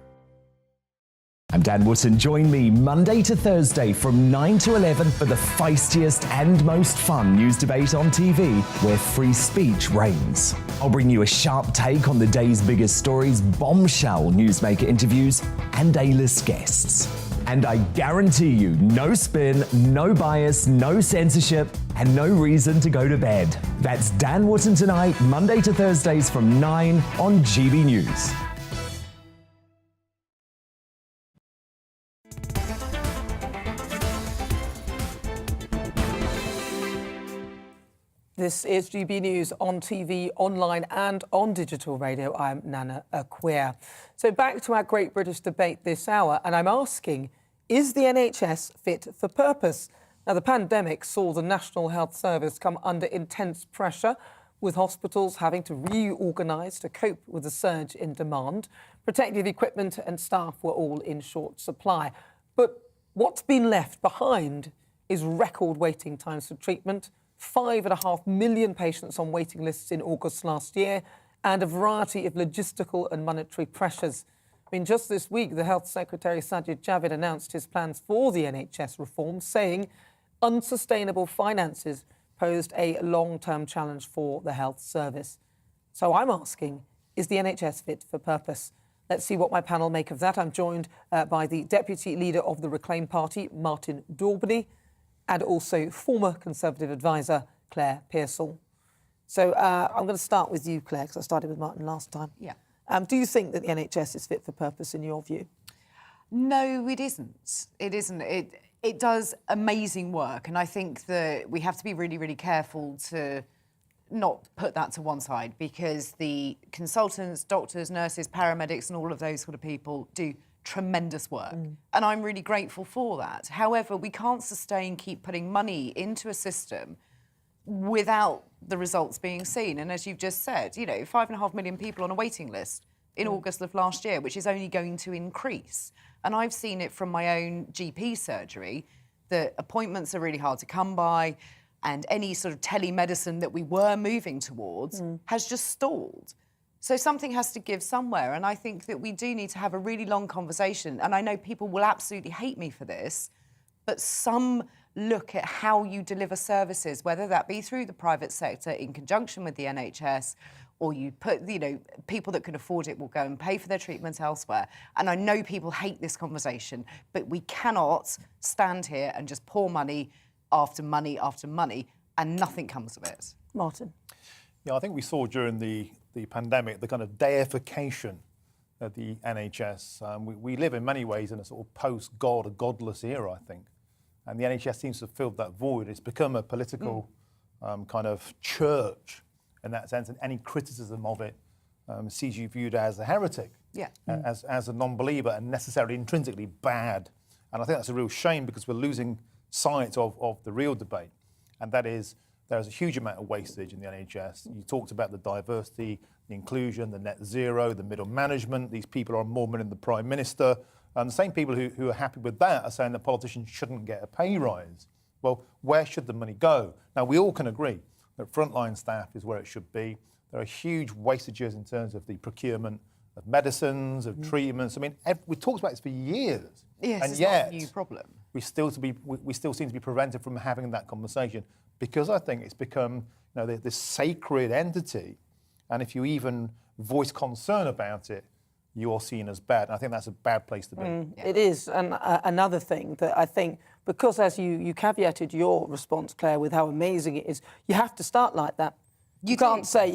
I'm Dan Wootton. Join me Monday to Thursday from 9 to 11 for the feistiest and most fun news debate on TV, where free speech reigns. I'll bring you a sharp take on the day's biggest stories, bombshell newsmaker interviews, and A-list guests. And I guarantee you, no spin, no bias, no censorship, and no reason to go to bed. That's Dan Wootton tonight, Monday to Thursdays from 9 on GB News. This is GB News on TV, online and on digital radio. I'm Nana Akua. So back to our Great British Debate this hour, and I'm asking, is the NHS fit for purpose? Now, the pandemic saw the National Health Service come under intense pressure, with hospitals having to reorganise to cope with the surge in demand. Protective equipment and staff were all in short supply. But what's been left behind is record waiting times for treatment, 5.5 million patients on waiting lists in August last year, and a variety of logistical and monetary pressures. I mean, just this week, the Health Secretary Sajid Javid announced his plans for the NHS reform, saying unsustainable finances posed a long-term challenge for the health service. So I'm asking, is the NHS fit for purpose? Let's see what my panel make of that. I'm joined by the Deputy Leader of the Reclaim Party, Martin Daubney, and also former Conservative advisor, Claire Pearsall. So I'm going to start with you, Claire, because I started with Martin last time. Yeah. Do you think that the NHS is fit for purpose in your view? No, it isn't. It isn't. It does amazing work, and I think that we have to be really, really careful to not put that to one side, because the consultants, doctors, nurses, paramedics and all of those sort of people do tremendous work. And I'm really grateful for that. However, we can't keep putting money into a system without the results being seen. And as you've just said, you know, 5.5 million people on a waiting list in August of last year, which is only going to increase. And I've seen it from my own GP surgery, that appointments are really hard to come by, and any sort of telemedicine that we were moving towards has just stalled. So something has to give somewhere, and I think that we do need to have a really long conversation. And I know people will absolutely hate me for this, but some look at how you deliver services, whether that be through the private sector in conjunction with the NHS, or you put, you know, people that can afford it will go and pay for their treatment elsewhere. And I know people hate this conversation, but we cannot stand here and just pour money after money after money and nothing comes of it. Martin? Yeah, I think we saw during the pandemic the kind of deification of the NHS. We live in many ways in a sort of post-God, godless era, I think. And the NHS seems to have filled that void. It's become a political kind of church in that sense, and any criticism of it sees you viewed as a heretic, as a non-believer, and necessarily intrinsically bad. And I think that's a real shame, because we're losing sight of the real debate, and that is there's a huge amount of wastage in the NHS. You talked about the diversity, the inclusion, the net zero, the middle management. These people are more than the Prime Minister. And the same people who are happy with that are saying that politicians shouldn't get a pay rise. Well, where should the money go? Now, we all can agree that frontline staff is where it should be. There are huge wastages in terms of the procurement of medicines, of treatments. I mean, we talked about this for years. Yes, and it's yet, not a new problem. we still seem to be prevented from having that conversation, because I think it's become, you know, this sacred entity, and if you even voice concern about it, you are seen as bad. And I think that's a bad place to be. It is. And another thing that I think, because as you caveated your response, Claire, with how amazing it is, you have to start like that. You can't say,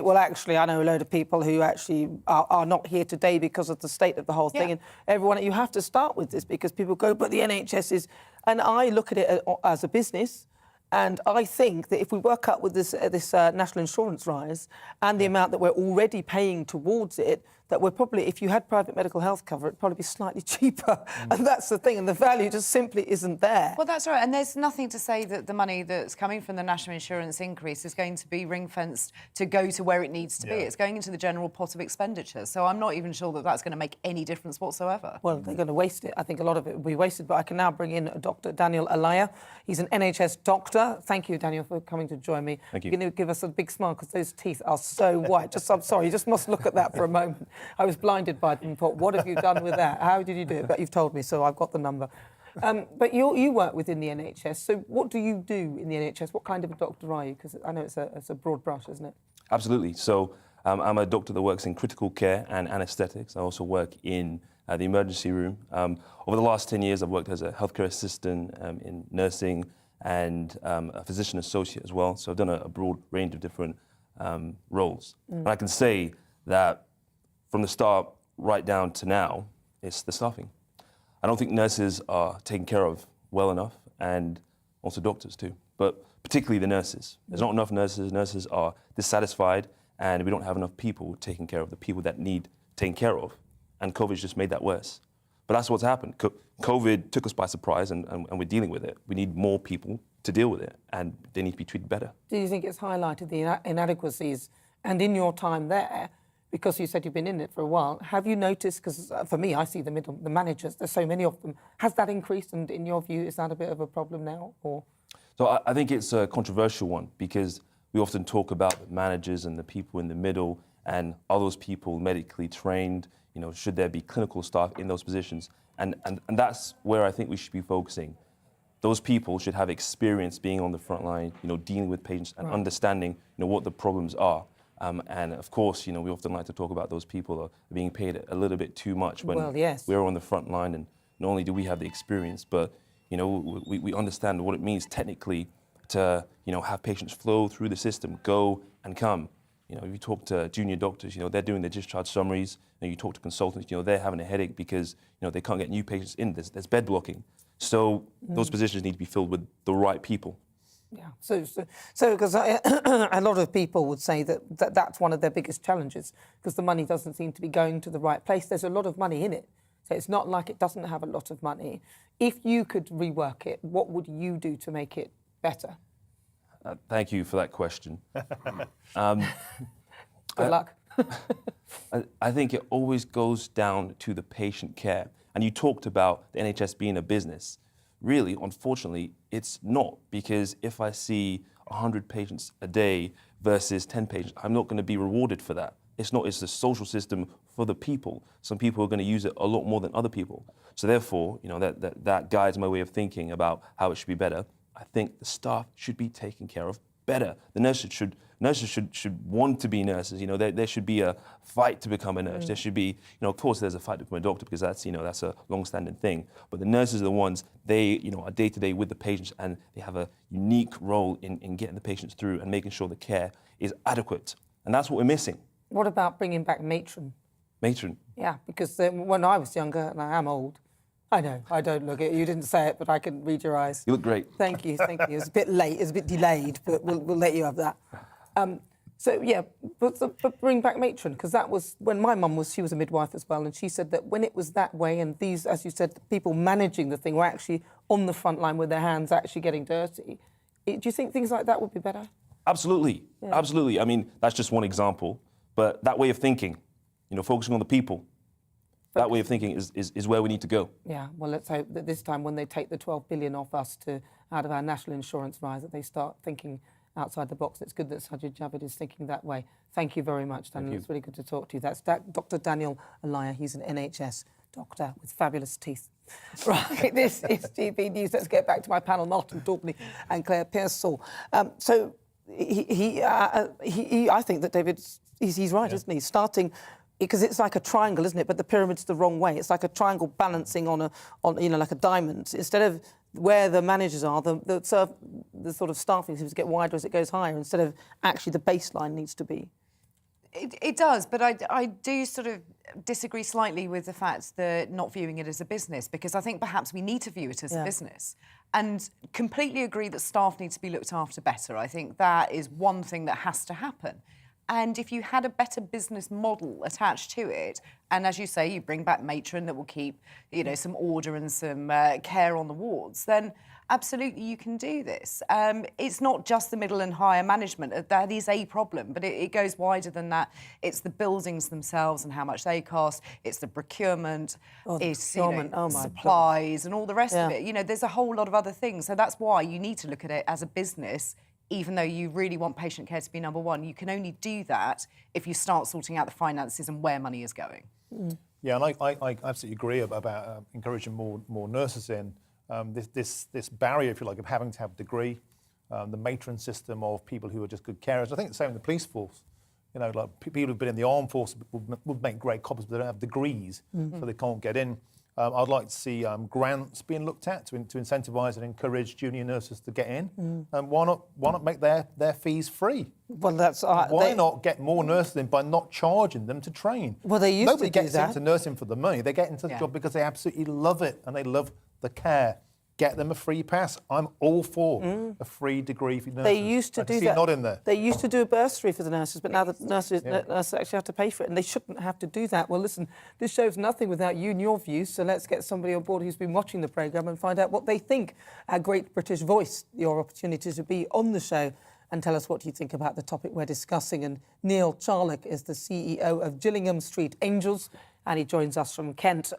well, actually, I know a load of people who actually are not here today because of the state of the whole thing. And everyone, you have to start with this, because people go, but the NHS is... And I look at it as a business, and I think that if we work up with this national insurance rise and the amount that we're already paying towards it, that we're probably, if you had private medical health cover, it'd probably be slightly cheaper. And that's the thing, and the value just simply isn't there. Well, that's right, and there's nothing to say that the money that's coming from the national insurance increase is going to be ring-fenced to go to where it needs to be. It's going into the general pot of expenditure, so I'm not even sure that that's going to make any difference whatsoever. Well, they're going to waste it. I think a lot of it will be wasted, but I can now bring in Dr. Daniel Alaya. He's an NHS doctor. Thank you, Daniel, for coming to join me. Thank you. You're going to give us a big smile, because those teeth are so white. I'm sorry, you just must look at that for a moment. I was blinded by them and thought, what have you done with that? How did you do it? But you've told me, so I've got the number. But you work within the NHS, so what do you do in the NHS? What kind of a doctor are you? Because I know it's a broad brush, isn't it? Absolutely. So I'm a doctor that works in critical care and anaesthetics. I also work in the emergency room. Over the last 10 years, I've worked as a healthcare assistant in nursing and a physician associate as well. So I've done a broad range of different roles. And I can say that from the start right down to now, it's the staffing. I don't think nurses are taken care of well enough, and also doctors too, but particularly the nurses. There's not enough nurses. Nurses are dissatisfied, and we don't have enough people taking care of the people that need taken care of. And COVID's just made that worse. But that's what's happened. COVID took us by surprise, and we're dealing with it. We need more people to deal with it, and they need to be treated better. Do you think it's highlighted the inadequacies? And in your time there, because you said you've been in it for a while, have you noticed, because for me, I see the managers, there's so many of them, has that increased? And in your view, is that a bit of a problem now? Or? So I think it's a controversial one, because we often talk about the managers and the people in the middle, and are those people medically trained? You know, should there be clinical staff in those positions? And that's where I think we should be focusing. Those people should have experience being on the front line, you know, dealing with patients and understanding, you know, what the problems are. And of course, you know, we often like to talk about those people are being paid a little bit too much when we're on the front line, and not only do we have the experience, but, you know, we understand what it means technically to, you know, have patients flow through the system, go and come. You know, if you talk to junior doctors, you know, they're doing their discharge summaries, and you talk to consultants, you know, they're having a headache because, you know, they can't get new patients in. There's bed blocking. So those positions need to be filled with the right people. Yeah. So because a lot of people would say that's one of their biggest challenges, because the money doesn't seem to be going to the right place. There's a lot of money in it. So it's not like it doesn't have a lot of money. If you could rework it, what would you do to make it better? Thank you for that question. Good luck. I think it always goes down to the patient care. And you talked about the NHS being a business. Really, unfortunately, it's not, because if I see 100 patients a day versus 10 patients, I'm not going to be rewarded for that. It's not, it's a social system for the people. Some people are going to use it a lot more than other people. So therefore, you know, that guides my way of thinking about how it should be better. I think the staff should be taken care of better. The nurses should want to be nurses. You know, there should be a fight to become a nurse. There should be, you know, of course, there's a fight to become a doctor, because that's, you know, that's a long-standing thing. But the nurses are the ones, they, you know, are day-to-day with the patients, and they have a unique role in getting the patients through and making sure the care is adequate. And that's what we're missing. What about bringing back matron? Matron? Yeah, because when I was younger, and I am old, I know, I don't look it. You didn't say it, but I can read your eyes. You look great. Thank you, thank you. It was a bit late, it was a bit delayed, but we'll let you have that. So, yeah, but bring back matron, because that was, when my mum was, she was a midwife as well, and she said that when it was that way, and these, as you said, the people managing the thing were actually on the front line with their hands actually getting dirty. Do you think things like that would be better? Absolutely, absolutely. I mean, that's just one example, but that way of thinking, you know, focusing on the people, that way of thinking is where we need to go. Yeah, well, let's hope that this time when they take the 12 billion off us out of our national insurance rise, that they start thinking outside the box. It's good that Sajid Javid is thinking that way. Thank you very much, Daniel. It's really good to talk to you. That's Dr. Daniel Alaya. He's an NHS doctor with fabulous teeth. Right, this is GB News. Let's get back to my panel, Martin Daubney and Claire Pearsall. So I think that David's he's right, isn't he? Starting, because it's like a triangle, isn't it? But the pyramid's the wrong way. It's like a triangle balancing on you know, like a diamond. Instead of where the managers are, the sort of staffing seems to get wider as it goes higher, instead of actually the baseline needs to be. It does, but I do sort of disagree slightly with the fact that not viewing it as a business, because I think perhaps we need to view it as a business, and completely agree that staff need to be looked after better. I think that is one thing that has to happen. And if you had a better business model attached to it, and as you say, you bring back matron that will keep, you know, some order and some care on the wards, then absolutely you can do this. It's not just the middle and higher management. That is a problem, but it goes wider than that. It's the buildings themselves and how much they cost. It's the procurement. It's you know, supplies and all the rest of it. You know, there's a whole lot of other things. So that's why you need to look at it as a business. Even though you really want patient care to be number one, you can only do that if you start sorting out the finances and where money is going. Yeah, and I absolutely agree about encouraging more nurses in. This barrier, if you like, of having to have a degree, the matron system of people who are just good carers. I think the same in the police force. You know, like people who've been in the armed force would make great cops, but they don't have degrees, so they can't get in. I'd like to see grants being looked at to incentivise and encourage junior nurses to get in. And why not make their fees free? Well, that's why not get more nurses in by not charging them to train? Well, they used Nobody to do gets that. into nursing for the money. They get into the job because they absolutely love it and they love the care. get them a free pass. I'm all for a free degree for nurses. They used to do that. Not in there. They used to do a bursary for the nurses, but now the nurses actually have to pay for it, and they shouldn't have to do that. Well, listen, this show's nothing without you and your views, so let's get somebody on board who's been watching the programme and find out what they think. Our Great British Voice, your opportunity to be on the show and tell us what you think about the topic we're discussing. And Neil Charlock is the CEO of Gillingham Street Angels, and he joins us from Kent.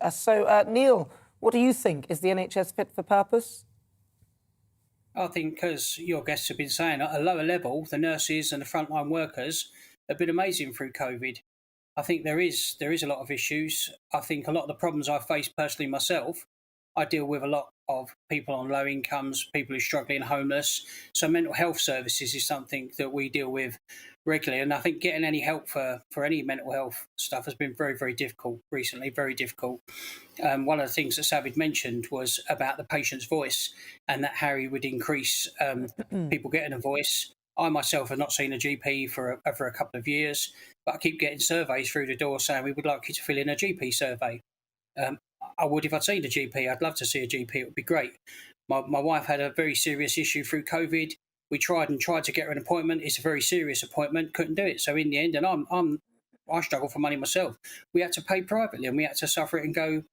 Neil, what do you think? Is the NHS fit for purpose? I think, as your guests have been saying, at a lower level, the nurses and the frontline workers have been amazing through COVID. I think there is a lot of issues. I think a lot of the problems I face personally myself, I deal with a lot of people on low incomes, people who are struggling, homeless. So mental health services is something that we deal with regularly. And I think getting any help for any mental health stuff has been very, very difficult recently, very difficult. One of the things that Savid mentioned was about the patient's voice and that how he would increase people getting a voice. I myself have not seen a GP for a couple of years, but I keep getting surveys through the door saying we would like you to fill in a GP survey. I would if I'd seen a GP. I'd love to see a GP. It would be great. My wife had a very serious issue through COVID. We tried to get her an appointment. It's a very serious appointment. Couldn't do it. So in the end, and I struggle for money myself. We had to pay privately, and we had to suffer it and go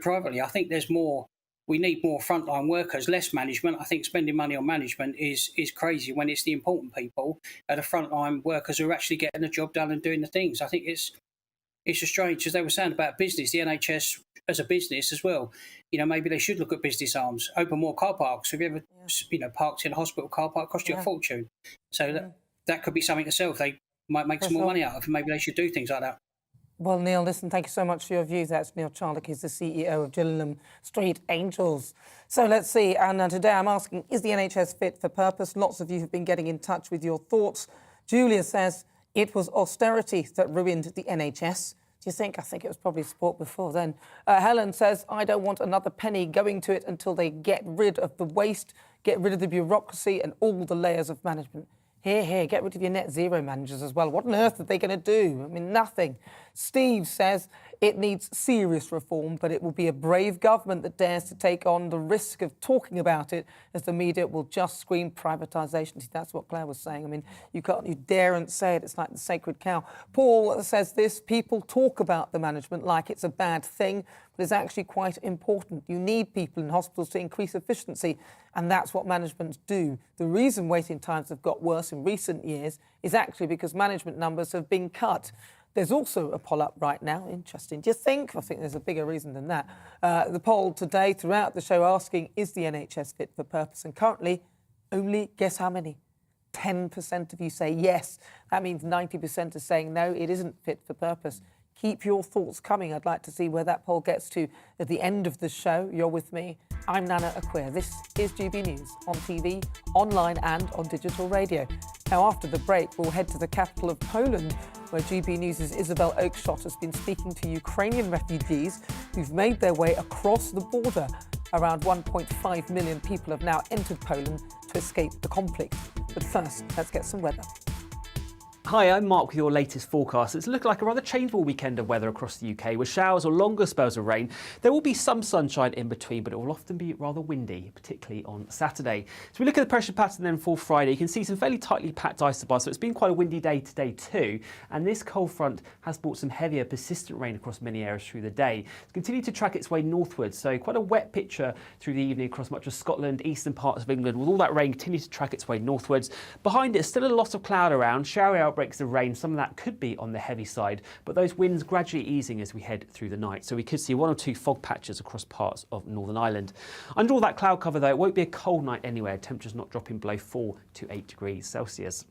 privately. I think there's more. We need more frontline workers, less management. I think spending money on management is crazy when it's the important people, the frontline workers who are actually getting the job done and doing the things. I think it's just strange, as they were saying about business, the NHS as a business as well. Maybe they should look at business arms, open more car parks. Have you ever, parked in a hospital car park? Cost you a fortune. So that could be something itself. They might make some more money out of. Maybe they should do things like that. Well, Neil, listen, thank you so much for your views. That's Neil Charlock. He's the CEO of Gillingham Street Angels. So let's see. And today I'm asking, is the NHS fit for purpose? Lots of you have been getting in touch with your thoughts. Julia says it was austerity that ruined the NHS. Do you think? I think it was probably sport before then. Helen says, I don't want another penny going to it until they get rid of the waste, get rid of the bureaucracy and all the layers of management. Here, get rid of your net zero managers as well. What on earth are they going to do? I mean, nothing. Steve says it needs serious reform, but it will be a brave government that dares to take on the risk of talking about it, as the media will just scream privatisation. See, that's what Claire was saying. I mean, you daren't say it. It's like the sacred cow. Paul says this, people talk about the management like it's a bad thing, but it's actually quite important. You need people in hospitals to increase efficiency, and that's what managements do. The reason waiting times have got worse in recent years is actually because management numbers have been cut. There's also a poll up right now. Interesting. Do you think? I think there's a bigger reason than that. The poll today throughout the show asking, is the NHS fit for purpose? And currently, only guess how many? 10% of you say yes. That means 90% are saying no, it isn't fit for purpose. Keep your thoughts coming. I'd like to see where that poll gets to at the end of the show. You're with me. I'm Nana Akua. This is GB News on TV, online and on digital radio. Now, after the break, we'll head to the capital of Poland, where GB News' Isabel Oakeshott has been speaking to Ukrainian refugees who've made their way across the border. Around 1.5 million people have now entered Poland to escape the conflict. But first, let's get some weather. Hi, I'm Mark with your latest forecast. It's looking like a rather changeable weekend of weather across the UK with showers or longer spells of rain. There will be some sunshine in between, but it will often be rather windy, particularly on Saturday. So we look at the pressure pattern then for Friday. You can see some fairly tightly packed isobars, so it's been quite a windy day today too. And this cold front has brought some heavier, persistent rain across many areas through the day. It's continued to track its way northwards, so quite a wet picture through the evening across much of Scotland, eastern parts of England, with all that rain continuing to track its way northwards. Behind it, still a lot of cloud around, showery outbreaks of rain. Some of that could be on the heavy side, but those winds gradually easing as we head through the night. So we could see one or two fog patches across parts of Northern Ireland. Under all that cloud cover, though, it won't be a cold night anywhere. Temperatures not dropping below 4 to 8 degrees Celsius.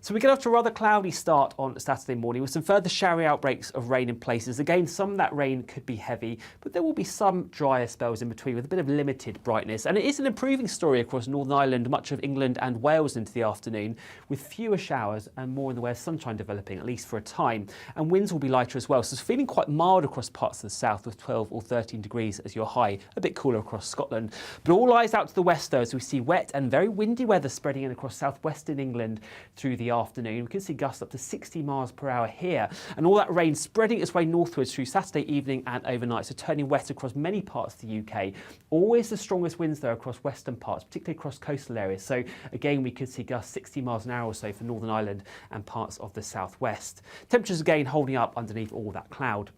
So we get off to a rather cloudy start on Saturday morning with some further showery outbreaks of rain in places. Again, some of that rain could be heavy, but there will be some drier spells in between with a bit of limited brightness. And it is an improving story across Northern Ireland, much of England and Wales into the afternoon, with fewer showers and more in the way of sunshine developing, at least for a time. And winds will be lighter as well, so it's feeling quite mild across parts of the south with 12 or 13 degrees as your high, a bit cooler across Scotland. But all eyes out to the west though, as we see wet and very windy weather spreading in across southwestern England through the the afternoon. We could see gusts up to 60 miles per hour here, and all that rain spreading its way northwards through Saturday evening and overnight, so turning west across many parts of the UK. Always the strongest winds though across western parts, particularly across coastal areas. So again, we could see gusts 60 miles an hour or so for Northern Ireland and parts of the southwest. Temperatures again holding up underneath all that cloud.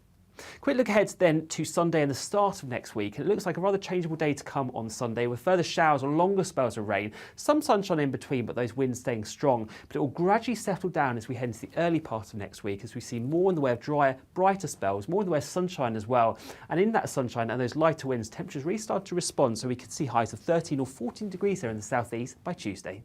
Quick look ahead then to Sunday and the start of next week. It looks like a rather changeable day to come on Sunday, with further showers or longer spells of rain, some sunshine in between, but those winds staying strong. But it will gradually settle down as we head into the early part of next week, as we see more in the way of drier, brighter spells, more in the way of sunshine as well. And in that sunshine and those lighter winds, temperatures really start to respond, so we could see highs of 13 or 14 degrees there in the southeast by Tuesday.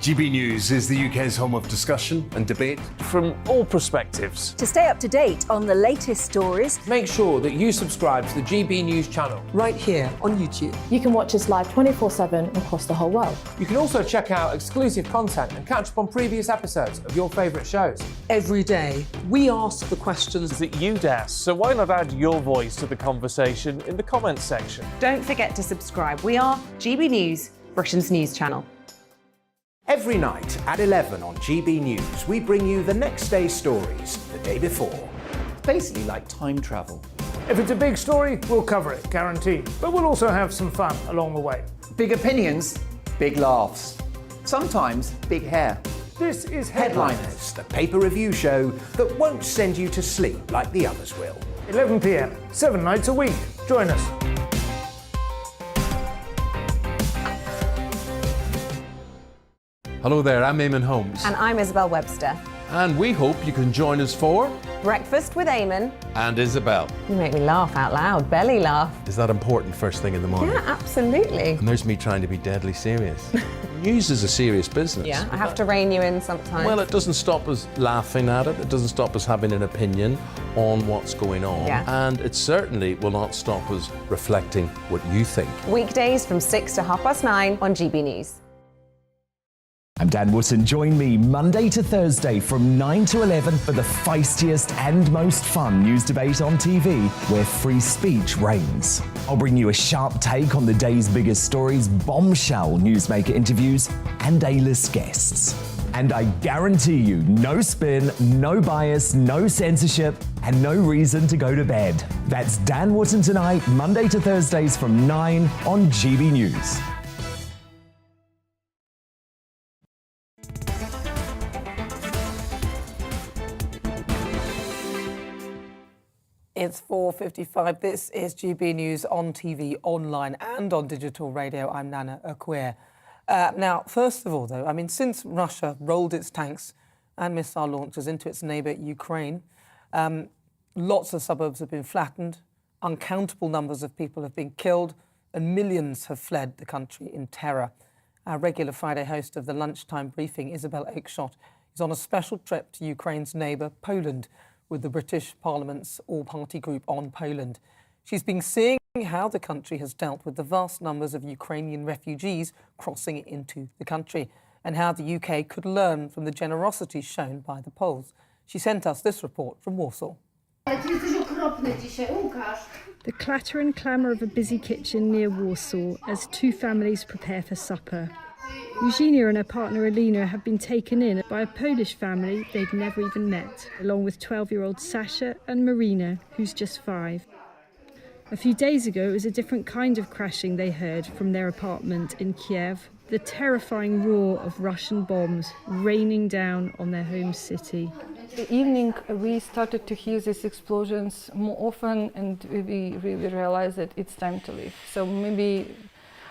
GB News is the UK's home of discussion and debate from all perspectives. To stay up to date on the latest stories, make sure that you subscribe to the GB News channel right here on YouTube. You can watch us live 24/7 across the whole world. You can also check out exclusive content and catch up on previous episodes of your favourite shows. Every day, we ask the questions that you'd ask, so why not add your voice to the conversation in the comments section? Don't forget to subscribe. We are GB News, Britain's news channel. Every night at 11 on GB News, we bring you the next day's stories the day before. It's basically like time travel. If it's a big story, we'll cover it, guaranteed. But we'll also have some fun along the way. Big opinions, big laughs. Sometimes big hair. This is Headliners, the paper review show that won't send you to sleep like the others will. 11 p.m, 7 nights a week. Join us. Hello there, I'm Eamon Holmes. And I'm Isabel Webster. And we hope you can join us for Breakfast with Eamon. And Isabel. You make me laugh out loud, belly laugh. Is that important first thing in the morning? Yeah, absolutely. And there's me trying to be deadly serious. News is a serious business. Yeah, I have to rein you in sometimes. Well, it doesn't stop us laughing at it. It doesn't stop us having an opinion on what's going on. Yeah. And it certainly will not stop us reflecting what you think. Weekdays from 6 to 9:30 on GB News. I'm Dan Wootton. Join me Monday to Thursday from 9 to 11 for the feistiest and most fun news debate on TV, where free speech reigns. I'll bring you a sharp take on the day's biggest stories, bombshell newsmaker interviews, and A-list guests. And I guarantee you, no spin, no bias, no censorship, and no reason to go to bed. That's Dan Wootton tonight, Monday to Thursdays from 9 on GB News. It's 4:55. This is GB News on TV, online and on digital radio. I'm Nana Akua. Now, first of all, though, I mean, since Russia rolled its tanks and missile launchers into its neighbour Ukraine, lots of suburbs have been flattened, uncountable numbers of people have been killed, and millions have fled the country in terror. Our regular Friday host of the lunchtime briefing, Isabel Oakeshott, is on a special trip to Ukraine's neighbour, Poland, with the British Parliament's all-party group on Poland. She's been seeing how the country has dealt with the vast numbers of Ukrainian refugees crossing into the country, and how the UK could learn from the generosity shown by the Poles. She sent us this report from Warsaw. The clatter and clamour of a busy kitchen near Warsaw as two families prepare for supper. Eugenia and her partner Alina have been taken in by a Polish family they'd never even met, along with 12-year-old Sasha and Marina, who's just 5. A few days ago, it was a different kind of crashing they heard from their apartment in Kiev, the terrifying roar of Russian bombs raining down on their home city. The evening, we started to hear these explosions more often, and we really realized that it's time to leave. So maybe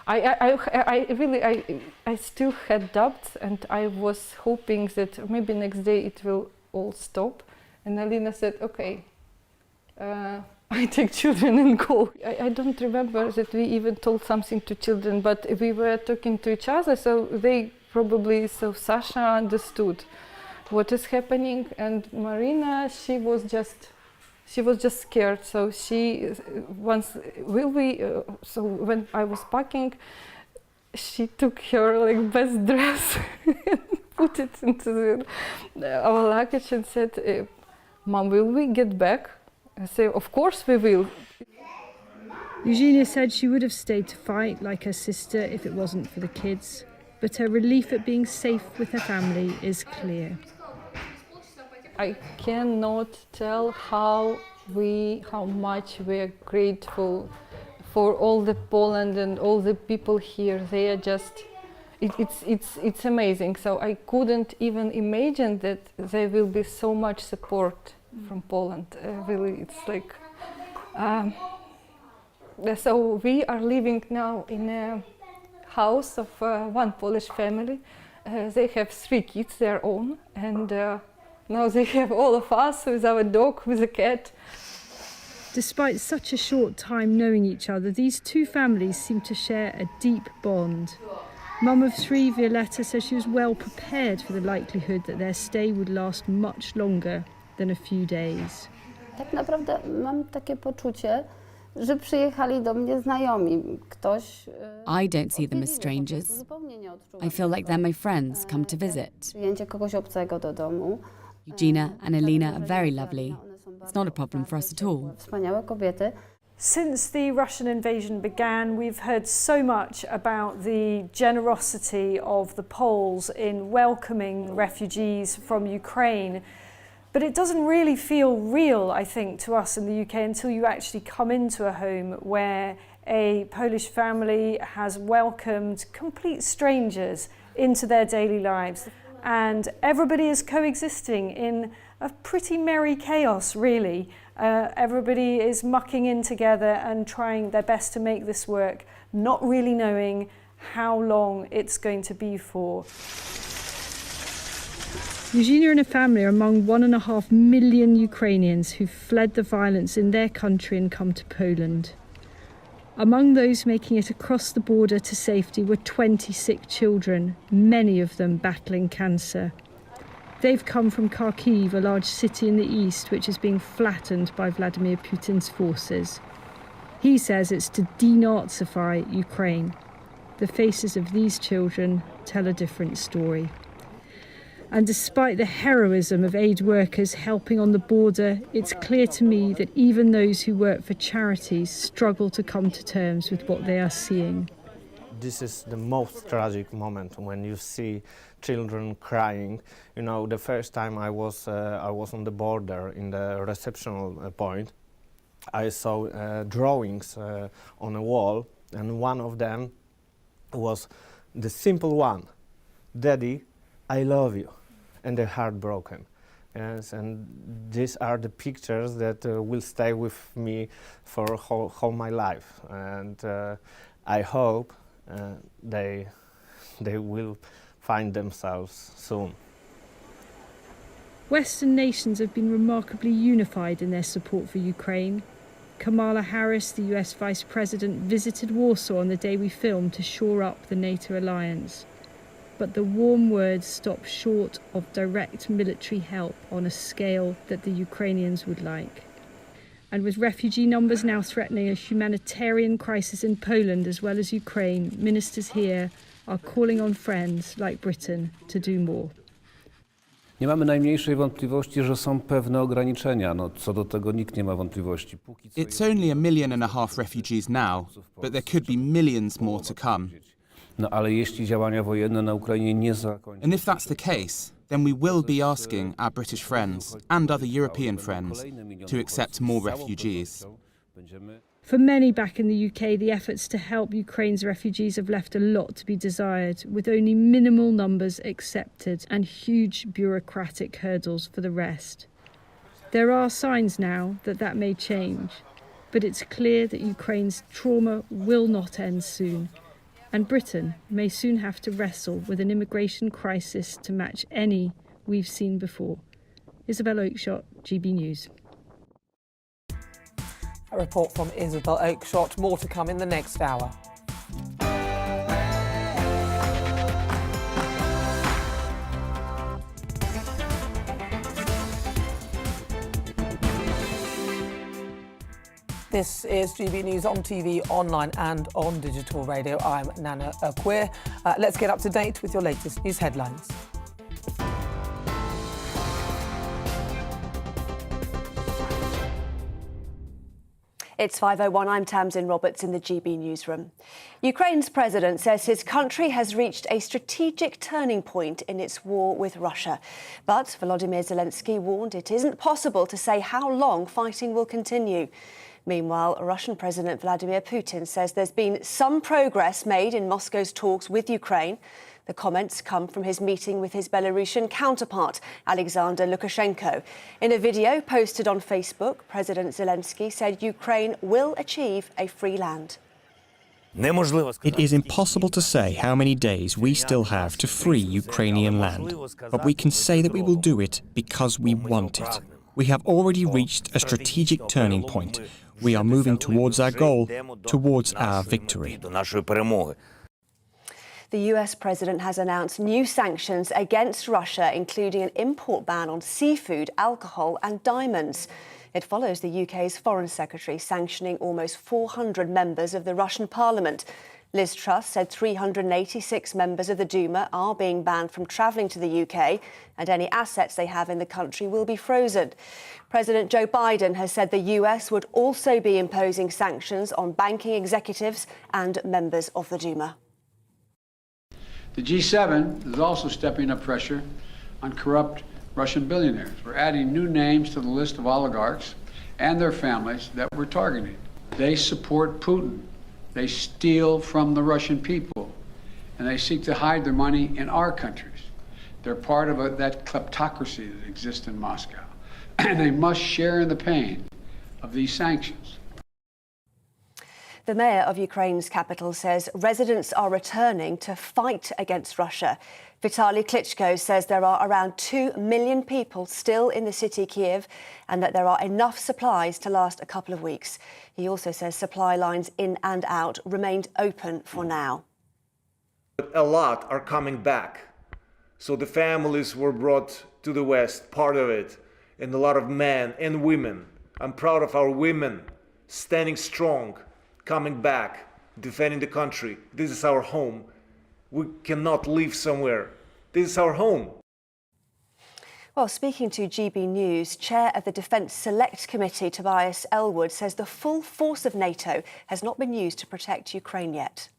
I still had doubts, and I was hoping that maybe next day it will all stop. And Alina said, okay, I take children and go. I don't remember that we even told something to children, but we were talking to each other, so they probably, so Sasha understood what is happening, and Marina, she was just scared. So she so when I was packing, she took her best dress and put it into our luggage and said, "Mom, will we get back?" So of course we will. Eugenia said she would have stayed to fight like her sister if it wasn't for the kids, but her relief at being safe with her family is clear. I cannot tell how much we are grateful for all the Poland and all the people here. They are just, it's amazing. So I couldn't even imagine that there will be so much support from Poland. Really, it's like. So we are living now in a house of one Polish family. They have 3 kids, their own, and now they have all of us with our dog, with a cat. Despite such a short time knowing each other, these two families seem to share a deep bond. Mum of 3, Violetta, says she was well prepared for the likelihood that their stay would last much longer than a few days. Tak naprawdę mam takie poczucie, że przyjechali do mnie znajomi. Ktoś. I don't see them as strangers. I feel like they're my friends come to visit. Przyjęcie kogoś obcego do domu. Eugenia and Alina are very lovely. It's not a problem for us at all. Wspaniałe kobiety. Since the Russian invasion began, we've heard so much about the generosity of the Poles in welcoming refugees from Ukraine. But it doesn't really feel real, I think, to us in the UK until you actually come into a home where a Polish family has welcomed complete strangers into their daily lives. And everybody is coexisting in a pretty merry chaos, really. Everybody is mucking in together and trying their best to make this work, not really knowing how long it's going to be for. Eugenia and her family are among 1.5 million Ukrainians who fled the violence in their country and come to Poland. Among those making it across the border to safety were 20 sick children, many of them battling cancer. They've come from Kharkiv, a large city in the east which is being flattened by Vladimir Putin's forces. He says it's to denazify Ukraine. The faces of these children tell a different story. And despite the heroism of aid workers helping on the border, it's clear to me that even those who work for charities struggle to come to terms with what they are seeing. This is the most tragic moment when you see children crying. You know, the first time I was on the border in the reception point, I saw drawings on a wall, and one of them was the simple one, "Daddy, I love you," and they're heartbroken. Yes, and these are the pictures that will stay with me for whole my life, and I hope they will find themselves soon. Western nations have been remarkably unified in their support for Ukraine. Kamala Harris, the US Vice President, visited Warsaw on the day we filmed to shore up the NATO alliance. But the warm words stop short of direct military help on a scale that the Ukrainians would like. And with refugee numbers now threatening a humanitarian crisis in Poland as well as Ukraine, ministers here are calling on friends like Britain to do more. Nie mamy najmniejszej wątpliwości, że są pewne ograniczenia. No, co do tego nikt nie ma wątpliwości. It's only 1.5 million refugees now, but there could be millions more to come. No, ale jeśli działania wojenne na Ukrainie nie zakończą... And if that's the case, then we will be asking our British friends and other European friends to accept more refugees. For many back in the UK, the efforts to help Ukraine's refugees have left a lot to be desired, with only minimal numbers accepted and huge bureaucratic hurdles for the rest. There are signs now that that may change, but it's clear that Ukraine's trauma will not end soon, and Britain may soon have to wrestle with an immigration crisis to match any we've seen before. Isabel Oakeshott, GB News. A report from Isabel Oakeshott. More to come in the next hour. This is GB News on TV, online and on digital radio. I'm Nana Akua. Let's get up to date with your latest news headlines. It's 5:01. I'm Tamsin Roberts in the GB newsroom. Ukraine's president says his country has reached a strategic turning point in its war with Russia. But Volodymyr Zelensky warned it isn't possible to say how long fighting will continue. Meanwhile, Russian President Vladimir Putin says there's been some progress made in Moscow's talks with Ukraine. The comments come from his meeting with his Belarusian counterpart, Alexander Lukashenko. In a video posted on Facebook, President Zelensky said Ukraine will achieve a free land. It is impossible to say how many days we still have to free Ukrainian land, but we can say that we will do it because we want it. We have already reached a strategic turning point. We are moving towards our goal, towards our victory. The US president has announced new sanctions against Russia, including an import ban on seafood, alcohol and diamonds. It follows the UK's Foreign Secretary sanctioning almost 400 members of the Russian parliament. Liz Truss said 386 members of the Duma are being banned from travelling to the UK, and any assets they have in the country will be frozen. President Joe Biden has said the US would also be imposing sanctions on banking executives and members of the Duma. The G7 is also stepping up pressure on corrupt Russian billionaires. We're adding new names to the list of oligarchs and their families that we're targeting. They support Putin. They steal from the Russian people, and they seek to hide their money in our countries. They're part of that kleptocracy that exists in Moscow, and they must share in the pain of these sanctions. The mayor of Ukraine's capital says residents are returning to fight against Russia. Vitaly Klitschko says there are around 2 million people still in the city Kiev and that there are enough supplies to last a couple of weeks. He also says supply lines in and out remained open for now. A lot are coming back. So the families were brought to the West, part of it, and a lot of men and women. I'm proud of our women standing strong, coming back, defending the country. This is our home. We cannot leave somewhere. This is our home. Well, speaking to GB News, Chair of the Defence Select Committee, Tobias Elwood, says the full force of NATO has not been used to protect Ukraine yet.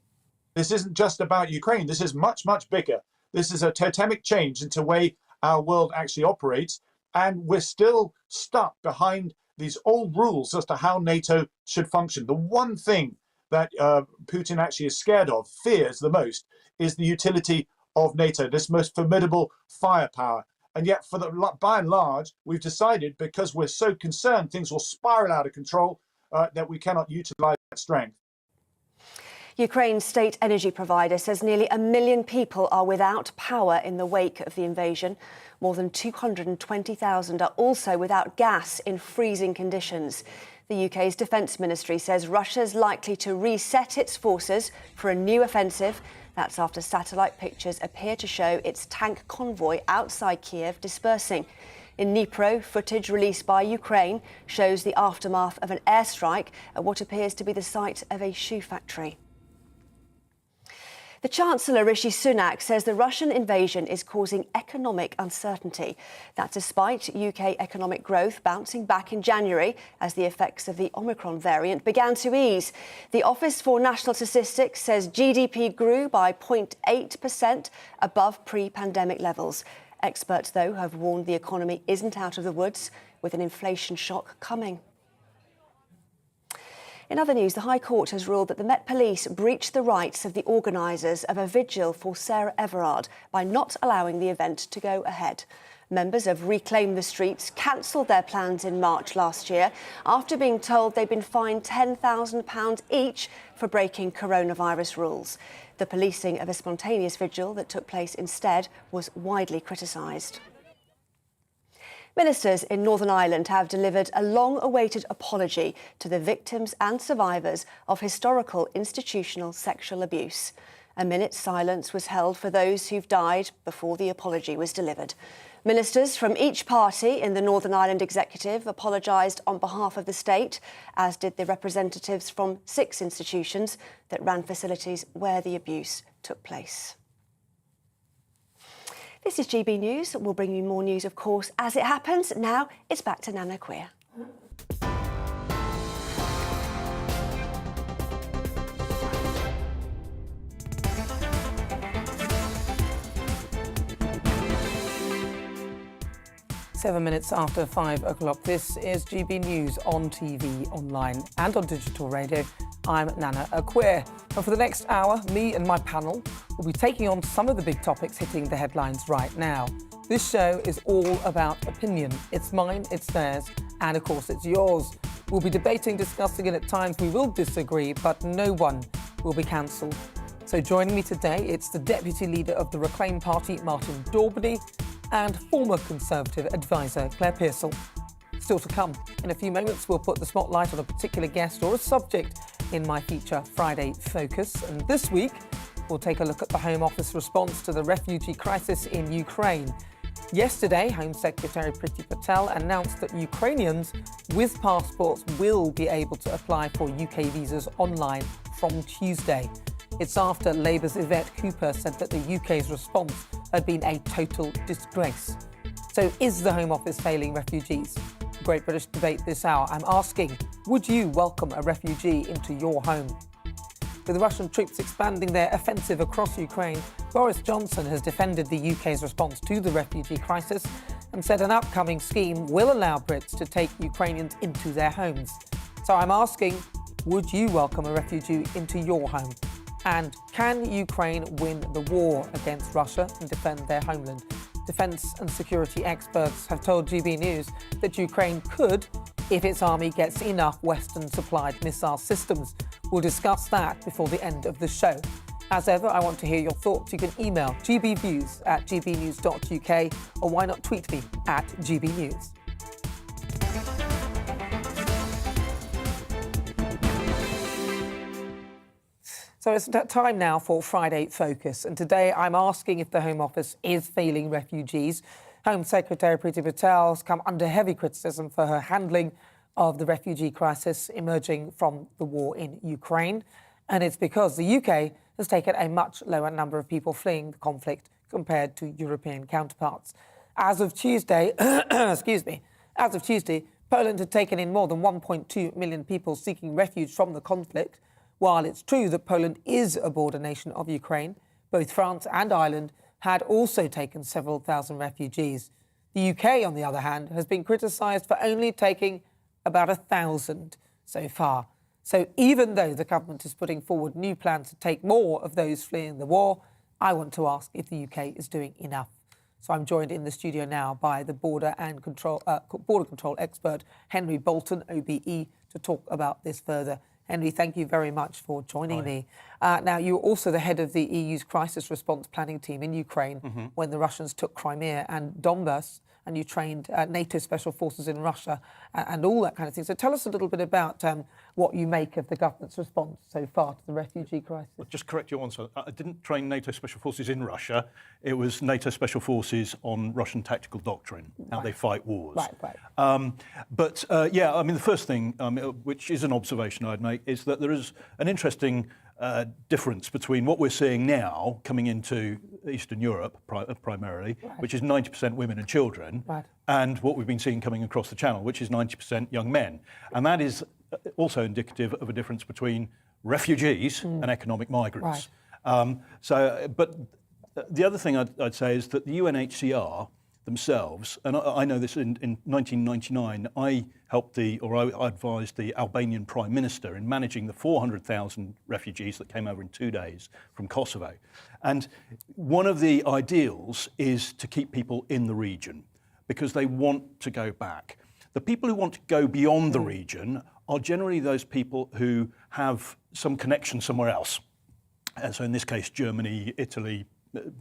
This isn't just about Ukraine. This is much, much bigger. This is a totemic change into the way our world actually operates. And we're still stuck behind these old rules as to how NATO should function. The one thing that Putin actually is scared of, fears the most, is the utility of NATO, this most formidable firepower. And yet, by and large, we've decided, because we're so concerned things will spiral out of control, that we cannot utilize that strength. Ukraine's state energy provider says nearly 1 million people are without power in the wake of the invasion. More than 220,000 are also without gas in freezing conditions. The UK's Defence Ministry says Russia's likely to reset its forces for a new offensive. That's after satellite pictures appear to show its tank convoy outside Kiev dispersing. In Dnipro, footage released by Ukraine shows the aftermath of an airstrike at what appears to be the site of a shoe factory. The Chancellor, Rishi Sunak, says the Russian invasion is causing economic uncertainty. That's despite UK economic growth bouncing back in January as the effects of the Omicron variant began to ease. The Office for National Statistics says GDP grew by 0.8% above pre-pandemic levels. Experts, though, have warned the economy isn't out of the woods, with an inflation shock coming. In other news, the High Court has ruled that the Met Police breached the rights of the organisers of a vigil for Sarah Everard by not allowing the event to go ahead. Members of Reclaim the Streets cancelled their plans in March last year after being told they'd been fined £10,000 each for breaking coronavirus rules. The policing of a spontaneous vigil that took place instead was widely criticised. Ministers in Northern Ireland have delivered a long-awaited apology to the victims and survivors of historical institutional sexual abuse. A minute's silence was held for those who've died before the apology was delivered. Ministers from each party in the Northern Ireland Executive apologised on behalf of the state, as did the representatives from 6 institutions that ran facilities where the abuse took place. This is GB News. We'll bring you more news, of course, as it happens. Now it's back to Nana Akua. 7 minutes after 5 o'clock. This is GB News on TV, online and on digital radio. I'm Nana Akua. And for the next hour, me and my panel will be taking on some of the big topics hitting the headlines right now. This show is all about opinion. It's mine, it's theirs, and of course it's yours. We'll be debating, discussing, and at times we will disagree, but no one will be cancelled. So joining me today, it's the Deputy Leader of the Reclaim Party, Martin Daubney, and former Conservative advisor, Claire Pearsall. Still to come. In a few moments, we'll put the spotlight on a particular guest or a subject in my feature Friday Focus. And this week, we'll take a look at the Home Office response to the refugee crisis in Ukraine. Yesterday, Home Secretary Priti Patel announced that Ukrainians with passports will be able to apply for UK visas online from Tuesday. It's after Labour's Yvette Cooper said that the UK's response had been a total disgrace. So is the Home Office failing refugees? Great British Debate this hour. I'm asking, would you welcome a refugee into your home? With the Russian troops expanding their offensive across Ukraine, Boris Johnson has defended the UK's response to the refugee crisis and said an upcoming scheme will allow Brits to take Ukrainians into their homes. So I'm asking, would you welcome a refugee into your home? And can Ukraine win the war against Russia and defend their homeland? Defence and security experts have told GB News that Ukraine could, if its army gets enough Western-supplied missile systems. We'll discuss that before the end of the show. As ever, I want to hear your thoughts. You can email gbviews@gbnews.uk or why not tweet me at gbnews. So it's time now for Friday Focus, and today I'm asking if the Home Office is failing refugees. Home Secretary Priti Patel has come under heavy criticism for her handling of the refugee crisis emerging from the war in Ukraine, and it's because the UK has taken a much lower number of people fleeing the conflict compared to European counterparts. As of Tuesday, Poland had taken in more than 1.2 million people seeking refuge from the conflict. While it's true that Poland is a border nation of Ukraine, both France and Ireland had also taken several thousand refugees. The UK, on the other hand, has been criticised for only taking about 1,000 so far. So even though the government is putting forward new plans to take more of those fleeing the war, I want to ask if the UK is doing enough. So I'm joined in the studio now by the border control expert Henry Bolton, OBE, to talk about this further. Henry, thank you very much for joining me. Now, you're also the head of the EU's crisis response planning team in Ukraine when the Russians took Crimea and Donbass, and you trained NATO special forces in Russia and all that kind of thing. So tell us a little bit about what you make of the government's response so far to the refugee crisis. Well, just correct your answer. I didn't train NATO special forces in Russia. It was NATO special forces on Russian tactical doctrine, how they fight wars. Right. Yeah, I mean, the first thing, which is an observation I'd make, is that there is an interesting difference between what we're seeing now coming into Eastern Europe primarily, which is 90% women and children, and what we've been seeing coming across the Channel, which is 90% young men. And that is also indicative of a difference between refugees and economic migrants. But the other thing I'd say is that the UNHCR themselves, and I know this in 1999, I advised the Albanian Prime Minister in managing the 400,000 refugees that came over in 2 days from Kosovo. And one of the ideals is to keep people in the region because they want to go back. The people who want to go beyond the region are generally those people who have some connection somewhere else. And so in this case, Germany, Italy,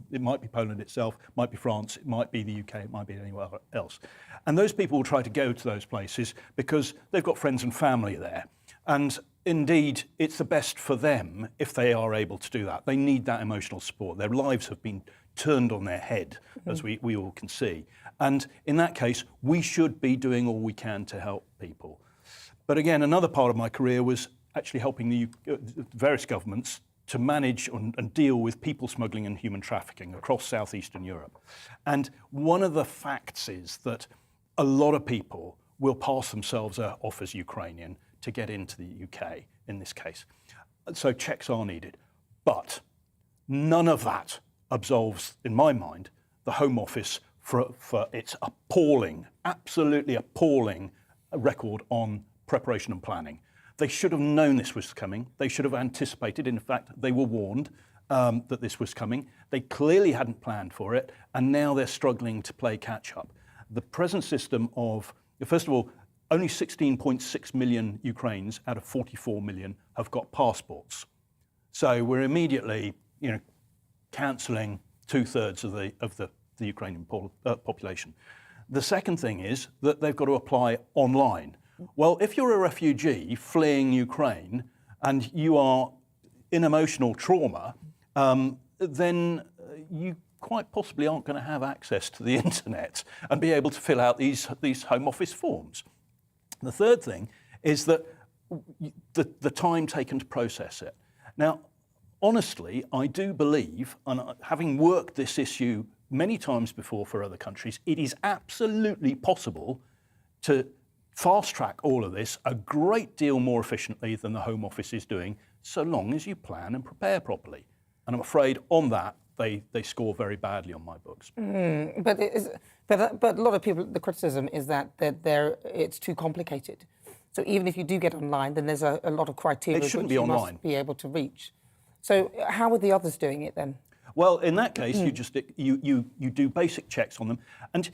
it might be Poland itself, it might be France, it might be the UK, it might be anywhere else. And those people will try to go to those places because they've got friends and family there. And indeed, it's the best for them if they are able to do that. They need that emotional support. Their lives have been turned on their head, as we all can see. And in that case, we should be doing all we can to help people. But again, another part of my career was actually helping the various governments to manage and deal with people smuggling and human trafficking across southeastern Europe. And one of the facts is that a lot of people will pass themselves off as Ukrainian to get into the UK in this case. So checks are needed. But none of that absolves, in my mind, the Home Office for its appalling, absolutely appalling record on preparation and planning. They should have known this was coming. They should have anticipated. In fact, they were warned that this was coming. They clearly hadn't planned for it, and now they're struggling to play catch up. The present system of, first of all, only 16.6 million Ukrainians out of 44 million have got passports. So we're immediately, cancelling 2/3 of the Ukrainian population. The second thing is that they've got to apply online. Well, if you're a refugee fleeing Ukraine and you are in emotional trauma, then you quite possibly aren't going to have access to the internet and be able to fill out these Home Office forms. The third thing is that the time taken to process it. Now, honestly, I do believe, and having worked this issue many times before for other countries, it is absolutely possible to fast-track all of this a great deal more efficiently than the Home Office is doing, so long as you plan and prepare properly. And I'm afraid on that, they score very badly on my books. But a lot of people, the criticism is that it's too complicated. So even if you do get online, then there's a lot of criteria which you must be able to reach. So how are the others doing it then? Well, in that case, you do basic checks on them. And,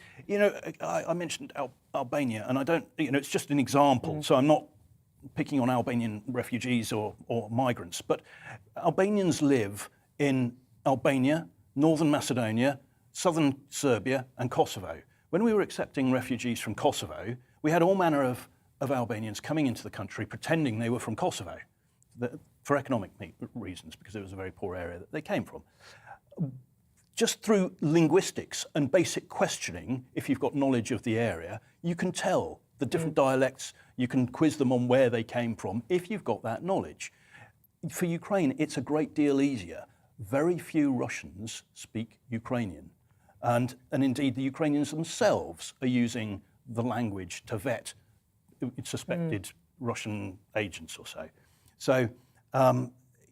I mentioned Albania, and I don't, it's just an example. So I'm not picking on Albanian refugees or migrants, but Albanians live in Albania, Northern Macedonia, Southern Serbia, and Kosovo. When we were accepting refugees from Kosovo, we had all manner of Albanians coming into the country pretending they were from Kosovo for economic reasons, because it was a very poor area that they came from. Just through linguistics and basic questioning, if you've got knowledge of the area, you can tell the different dialects, you can quiz them on where they came from, if you've got that knowledge. For Ukraine, it's a great deal easier. Very few Russians speak Ukrainian. And indeed, the Ukrainians themselves are using the language to vet suspected Russian agents or so. So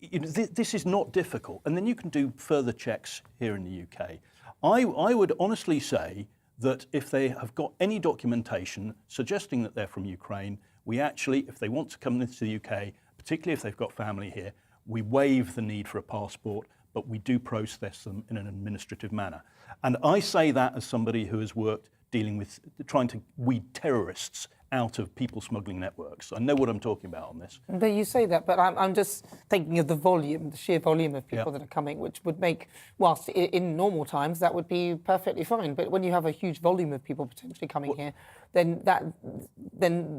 this is not difficult. And then you can do further checks here in the UK. I would honestly say that if they have got any documentation suggesting that they're from Ukraine, we actually, if they want to come into the UK, particularly if they've got family here, we waive the need for a passport, but we do process them in an administrative manner. And I say that as somebody who has worked dealing with, trying to weed terrorists out of people smuggling networks. I know what I'm talking about on this. But you say that, but I'm just thinking of the volume, the sheer volume of people that are coming, which would make, whilst in normal times, that would be perfectly fine. But when you have a huge volume of people potentially coming here, then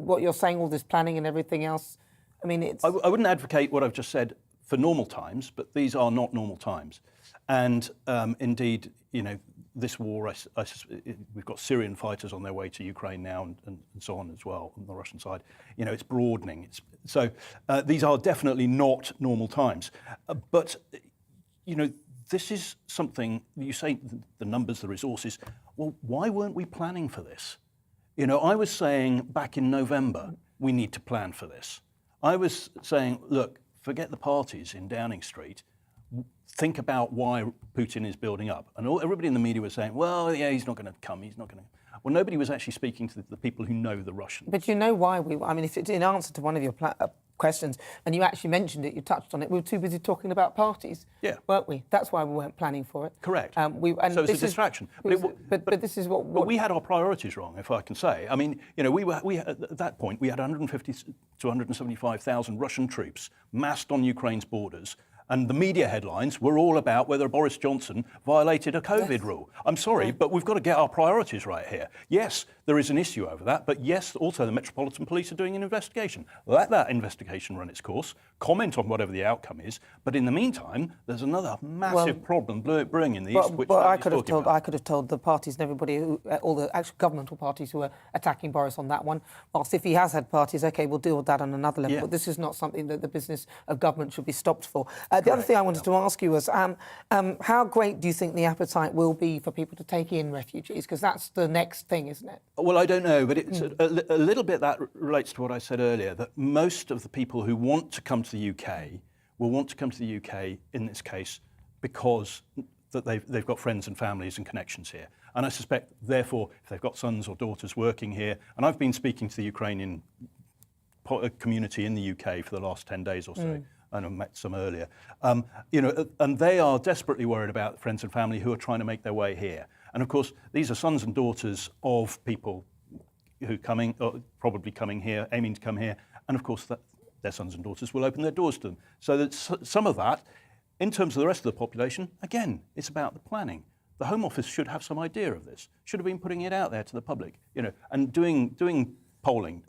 what you're saying, all this planning and everything else, I mean, it's... I wouldn't advocate what I've just said for normal times, but these are not normal times. And indeed, this war, we've got Syrian fighters on their way to Ukraine now and so on as well on the Russian side. It's broadening. So these are definitely not normal times. But, this is something, you say the numbers, the resources. Well, why weren't we planning for this? I was saying back in November, we need to plan for this. I was saying, look, forget the parties in Downing Street. Think about why Putin is building up. And everybody in the media was saying, well, yeah, he's not going to come, he's not going to... Well, nobody was actually speaking to the people who know the Russians. But you know why if it's in answer to one of your questions, and you actually mentioned it, you touched on it, we were too busy talking about parties, weren't we? That's why we weren't planning for it. Correct. So it's a distraction. But this is what... But we had our priorities wrong, if I can say. I mean, we at that point, we had 150 to 175,000 Russian troops massed on Ukraine's borders. And the media headlines were all about whether Boris Johnson violated a COVID rule. I'm sorry, but we've got to get our priorities right here. Yes, there is an issue over that, but yes, also the Metropolitan Police are doing an investigation. Let that investigation run its course, comment on whatever the outcome is, but in the meantime, there's another massive problem brewing in the East, which I could have told the parties and everybody, all the actual governmental parties who are attacking Boris on that one, whilst if he has had parties, OK, we'll deal with that on another level, but this is not something that the business of government should be stopped for. The other thing I wanted to ask you was, how great do you think the appetite will be for people to take in refugees? Because that's the next thing, isn't it? Well, I don't know, but it's a little bit that relates to what I said earlier, that most of the people who want to come to the UK will want to come to the UK, in this case, because that they've got friends and families and connections here. And I suspect, therefore, if they've got sons or daughters working here, and I've been speaking to the Ukrainian community in the UK for the last 10 days or so, and I've met some earlier, and they are desperately worried about friends and family who are trying to make their way here. And of course, these are sons and daughters of people who probably coming here, aiming to come here, and of course their sons and daughters will open their doors to them. So that some of that, in terms of the rest of the population, again, it's about the planning. The Home Office should have some idea of this, should have been putting it out there to the public, and doing polling.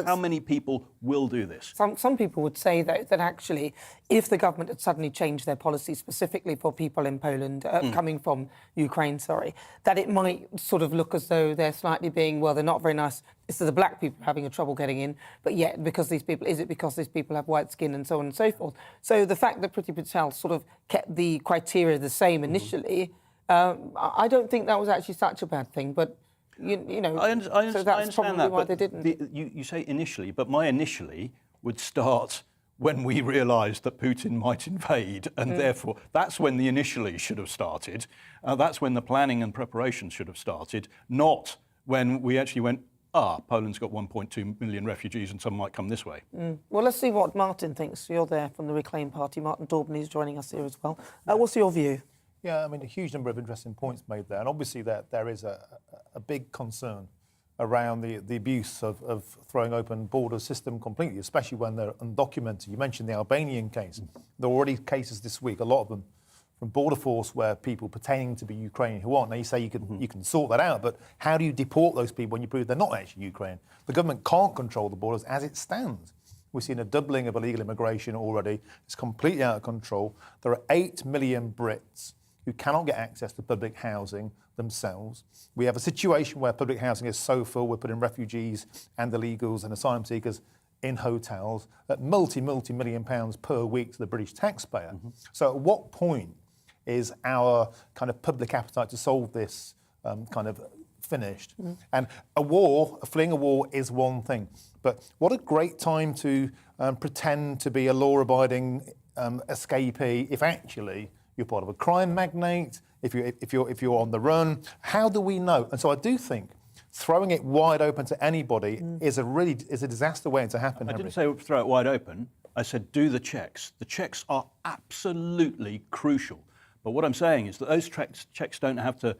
How many people will do this? Some people would say that actually, if the government had suddenly changed their policy specifically for people in Poland coming from Ukraine, that it might sort of look as though they're slightly being, well, they're not very nice. It's the black people having a trouble getting in, but yet because these people have white skin and so on and so forth. So the fact that Priti Patel sort of kept the criteria the same initially, I don't think that was actually such a bad thing, but so that's probably why they didn't. You say initially, but my initially would start when we realised that Putin might invade, and therefore that's when the initially should have started. That's when the planning and preparation should have started, not when we actually went, Poland's got 1.2 million refugees and some might come this way. Well, let's see what Martin thinks. You're there from the Reclaim Party. Martin Daubney is joining us here as well. What's your view? Yeah, I mean, a huge number of interesting points made there. And obviously there is a big concern around the abuse of throwing open border system completely, especially when they're undocumented. You mentioned the Albanian case. There are already cases this week, a lot of them, from Border Force where people pretending to be Ukrainian who aren't. Now, you say you can sort that out, but how do you deport those people when you prove they're not actually Ukrainian? The government can't control the borders as it stands. We've seen a doubling of illegal immigration already. It's completely out of control. There are 8 million Brits who cannot get access to public housing themselves. We have a situation where public housing is so full, we're putting refugees and illegals and asylum seekers in hotels at multi-million pounds per week to the British taxpayer. So at what point is our kind of public appetite to solve this kind of finished? And fleeing a war is one thing, but what a great time to pretend to be a law-abiding escapee if actually you're part of a crime magnate, if you're on the run. How do we know? And so I do think throwing it wide open to anybody is a disaster waiting to happen. I didn't say throw it wide open. I said do the checks. The checks are absolutely crucial. But what I'm saying is that those checks don't have to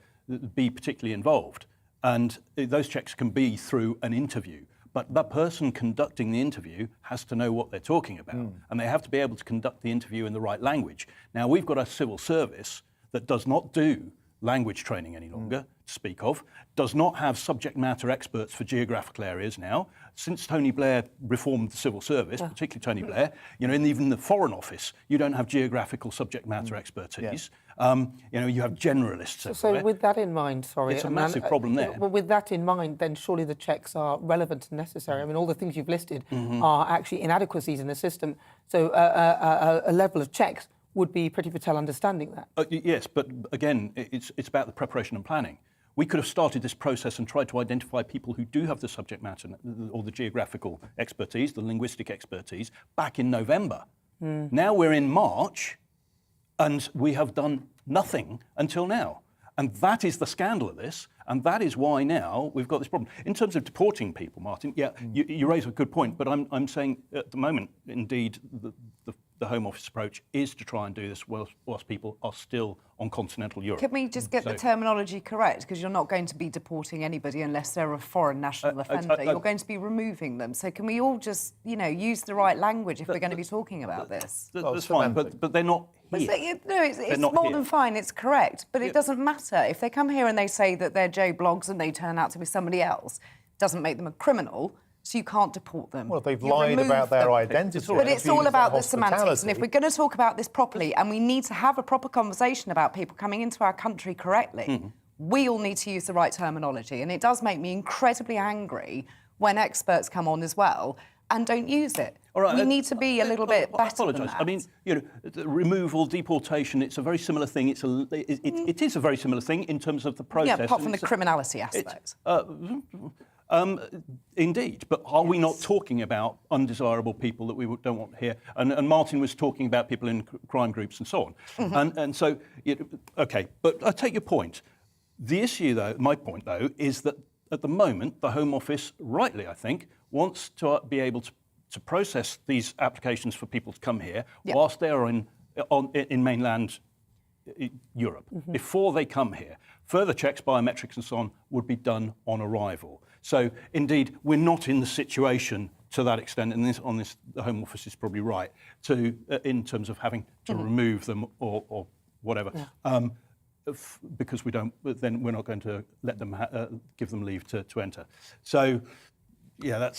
be particularly involved. And those checks can be through an interview. But the person conducting the interview has to know what they're talking about. And they have to be able to conduct the interview in the right language. Now, we've got a civil service that does not do language training any longer, to speak of, does not have subject matter experts for geographical areas now. Since Tony Blair reformed the civil service, particularly Tony Blair, and even the Foreign Office, you don't have geographical subject matter expertise. You have generalists. So with that in mind, it's a massive problem there. Well, with that in mind, then surely the checks are relevant and necessary. I mean, all the things you've listed are actually inadequacies in the system. So a level of checks would be Priti Patel understanding that. Yes, but again, it's about the preparation and planning. We could have started this process and tried to identify people who do have the subject matter or the geographical expertise, the linguistic expertise, back in November. Now we're in March, and we have done nothing until now. And that is the scandal of this, and that is why now we've got this problem. In terms of deporting people, Martin, you raise a good point, but I'm saying at the moment, indeed, the Home Office approach is to try and do this whilst people are still on continental Europe. Can we just get the terminology correct? Because you're not going to be deporting anybody unless they're a foreign national offender. You're going to be removing them. So can we all just, use the right language if we're going to be talking about this? That's fine, but they're not here. It's more than fine, it's correct. But it doesn't matter. If they come here and they say that they're Joe Bloggs and they turn out to be somebody else, it doesn't make them a criminal. So you can't deport them. Well, they've lied about their identity. But it's all about the semantics. And if we're going to talk about this properly, and we need to have a proper conversation about people coming into our country correctly, we all need to use the right terminology. And it does make me incredibly angry when experts come on as well and don't use it. All right, we need to be a little bit better. I apologise. I mean, removal, deportation, it's a very similar thing. It is a very similar thing in terms of the process. Yeah, apart from the criminality aspect. Indeed, but are we not talking about undesirable people that we don't want here? And Martin was talking about people in crime groups and so on. And so, OK, but I take your point. The issue, though, my point, though, is that at the moment, the Home Office, rightly, I think, wants to be able to process these applications for people to come here whilst they are in mainland Europe, before they come here. Further checks, biometrics and so on, would be done on arrival. So, indeed, we're not in the situation to that extent, and the Home Office is probably right, in terms of having to remove them or whatever. Because then we're not going to let them give them leave to enter. So, yeah,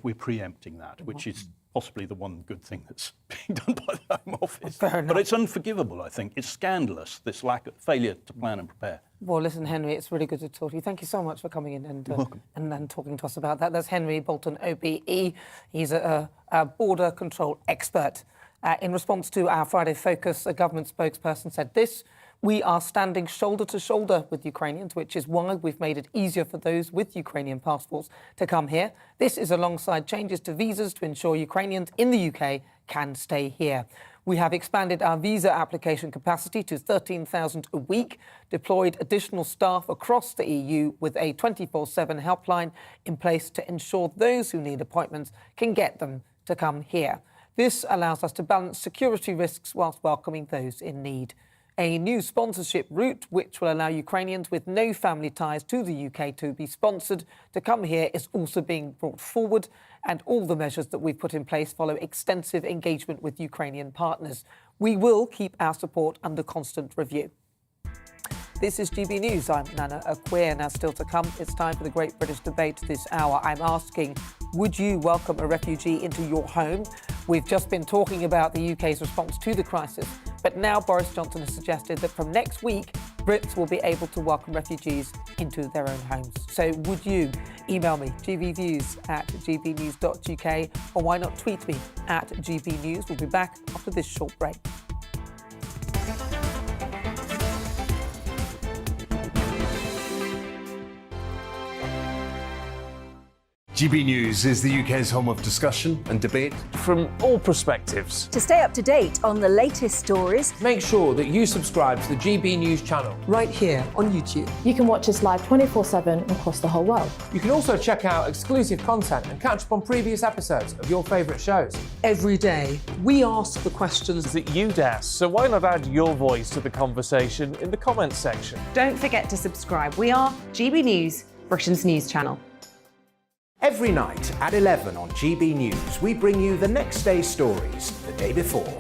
we're preempting that, which is possibly the one good thing that's being done by the Home Office. But it's unforgivable, I think. It's scandalous, this failure to plan and prepare. Well, listen, Henry, it's really good to talk to you. Thank you so much for coming in and talking to us about that. That's Henry Bolton, OBE. He's a border control expert. In response to our Friday Focus, a government spokesperson said this: "We are standing shoulder to shoulder with Ukrainians, which is why we've made it easier for those with Ukrainian passports to come here. This is alongside changes to visas to ensure Ukrainians in the UK can stay here. We have expanded our visa application capacity to 13,000 a week, deployed additional staff across the EU with a 24/7 helpline in place to ensure those who need appointments can get them to come here. This allows us to balance security risks whilst welcoming those in need." A new sponsorship route, which will allow Ukrainians with no family ties to the UK to be sponsored to come here, is also being brought forward. And all the measures that we've put in place follow extensive engagement with Ukrainian partners. We will keep our support under constant review. This is GB News. I'm Nana Akua. Now, still to come, it's time for the Great British Debate this hour. I'm asking, would you welcome a refugee into your home? We've just been talking about the UK's response to the crisis, but now Boris Johnson has suggested that from next week, Brits will be able to welcome refugees into their own homes. So would you? Email me, gbviews@gbnews.uk, or why not tweet me @gbnews. We'll be back after this short break. GB News is the UK's home of discussion and debate from all perspectives. To stay up to date on the latest stories, make sure that you subscribe to the GB News channel right here on YouTube. You can watch us live 24/7 across the whole world. You can also check out exclusive content and catch up on previous episodes of your favourite shows. Every day, we ask the questions that you'd ask, so why not add your voice to the conversation in the comments section? Don't forget to subscribe. We are GB News, Britain's news channel. Every night at 11 on GB News, we bring you the next day's stories the day before.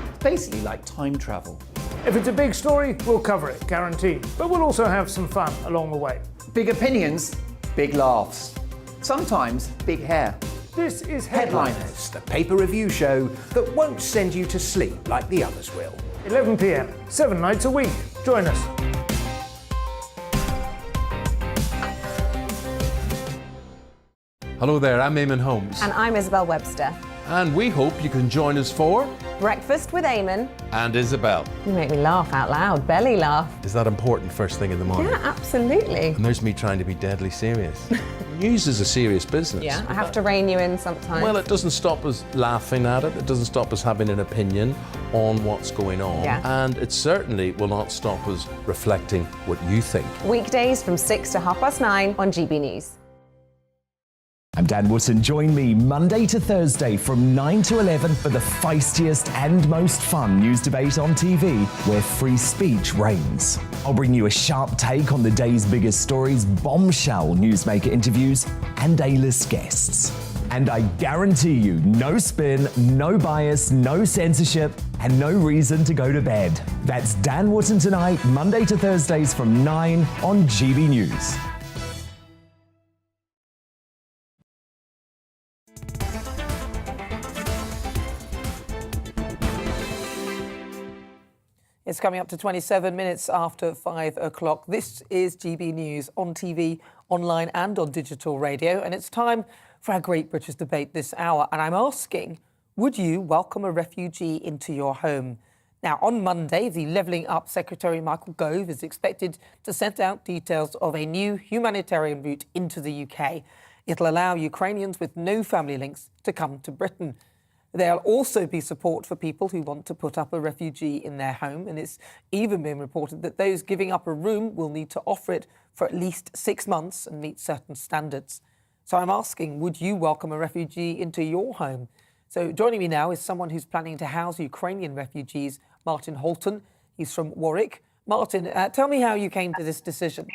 It's basically like time travel. If it's a big story, we'll cover it, guaranteed. But we'll also have some fun along the way. Big opinions, big laughs. Sometimes big hair. This is Headliners, the paper review show that won't send you to sleep like the others will. 11 p.m, 7 nights a week. Join us. Hello there, I'm Eamon Holmes. And I'm Isabel Webster. And we hope you can join us for Breakfast with Eamon and Isabel. You make me laugh out loud, belly laugh. Is that important first thing in the morning? Yeah, absolutely. And there's me trying to be deadly serious. News is a serious business. Yeah, I have to rein you in sometimes. Well, it doesn't stop us laughing at it. It doesn't stop us having an opinion on what's going on. Yeah. And it certainly will not stop us reflecting what you think. Weekdays from 6 to 9:30 on GB News. I'm Dan Wootton. Join me Monday to Thursday from 9 to 11 for the feistiest and most fun news debate on TV, where free speech reigns. I'll bring you a sharp take on the day's biggest stories, bombshell newsmaker interviews, and A-list guests. And I guarantee you, no spin, no bias, no censorship, and no reason to go to bed. That's Dan Wootton tonight, Monday to Thursdays from 9 on GB News. It's coming up to 27 minutes after 5 o'clock. This is GB News on TV, online and on digital radio. And it's time for our Great British Debate this hour. And I'm asking, would you welcome a refugee into your home? Now, on Monday, the Levelling Up Secretary Michael Gove is expected to set out details of a new humanitarian route into the UK. It'll allow Ukrainians with no family links to come to Britain. There'll also be support for people who want to put up a refugee in their home, and it's even been reported that those giving up a room will need to offer it for at least 6 months and meet certain standards. So I'm asking, would you welcome a refugee into your home? So joining me now is someone who's planning to house Ukrainian refugees, Martin Holton. He's from Warwick. Martin, tell me how you came to this decision.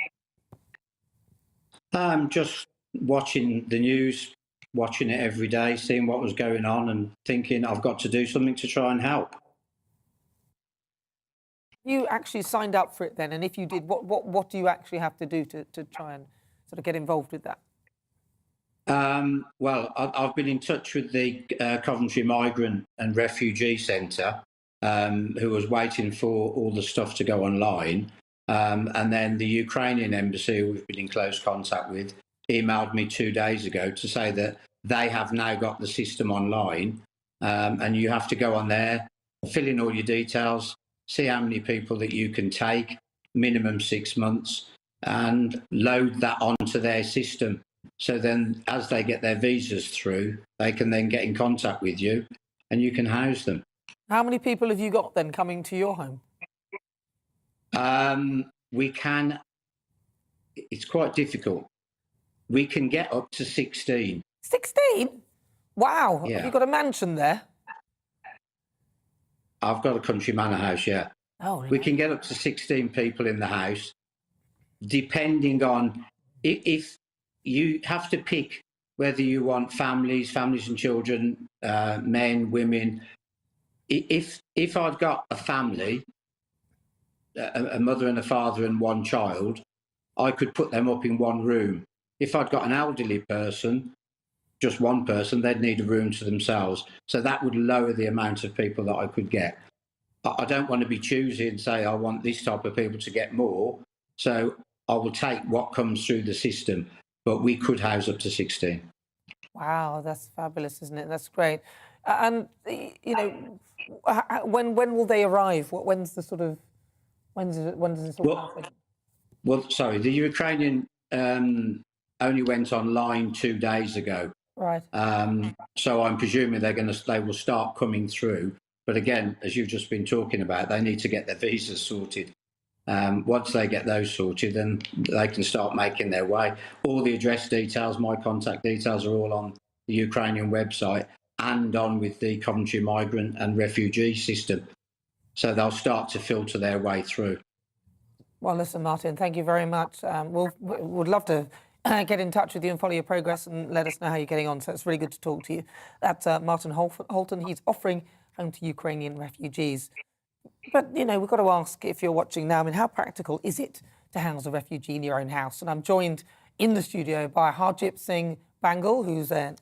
Just watching the news, watching it every day, seeing what was going on and thinking I've got to do something to try and help. You actually signed up for it then, and if you did, what do you actually have to do to try and sort of get involved with that? Well, I've been in touch with the Coventry Migrant and Refugee Centre, who was waiting for all the stuff to go online. And then the Ukrainian embassy, who we've been in close contact with, emailed me 2 days ago to say that they have now got the system online, and you have to go on there, fill in all your details, see how many people that you can take, minimum 6 months, and load that onto their system. So then as they get their visas through, they can then get in contact with you and you can house them. How many people have you got then coming to your home? It's quite difficult. We can get up to 16. 16? Wow. Yeah. Have you got a mansion there? I've got a country manor house, yeah. Oh, really? We can get up to 16 people in the house, depending on if you have to pick whether you want families and children, men, women. If I'd got a family, a mother and a father and one child, I could put them up in one room. If I'd got an elderly person, just one person, they'd need a room to themselves. So that would lower the amount of people that I could get. I don't want to be choosy and say I want this type of people to get more. So I will take what comes through the system, but we could house up to 16. Wow, that's fabulous, isn't it? That's great. And, you know, when will they arrive? When does this all happen? Well, sorry, the Ukrainian only went online 2 days ago. Right. So I'm presuming they will start coming through. But again, as you've just been talking about, they need to get their visas sorted. Once they get those sorted, then they can start making their way. All the address details, my contact details are all on the Ukrainian website and on with the Coventry Migrant and Refugee system. So they'll start to filter their way through. Well, listen, Martin, thank you very much. We'd love to get in touch with you and follow your progress and let us know how you're getting on. So it's really good to talk to you. That's Martin Holton. He's offering home to Ukrainian refugees. But, you know, we've got to ask, if you're watching now, I mean, how practical is it to house a refugee in your own house? And I'm joined in the studio by Harjit Singh Bangal, who's an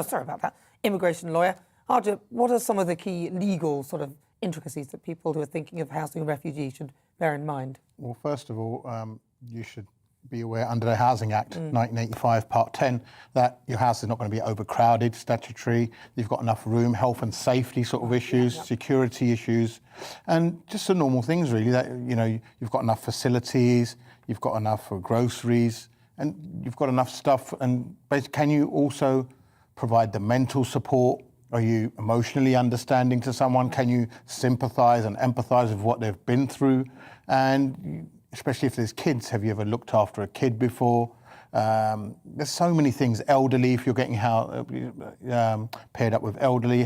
sorry about that, immigration lawyer. Harjit, what are some of the key legal sort of intricacies that people who are thinking of housing a refugee should bear in mind? Well, first of all, you should be aware under the Housing Act 1985, Part 10, that your house is not going to be overcrowded, statutory, you've got enough room, health and safety sort of issues, security issues, and just the normal things really, that, you know, you've got enough facilities, you've got enough for groceries, and you've got enough stuff. And basically, can you also provide the mental support? Are you emotionally understanding to someone? Can you sympathise and empathise with what they've been through? And especially if there's kids, have you ever looked after a kid before? There's so many things. Elderly, if you're getting paired up with elderly,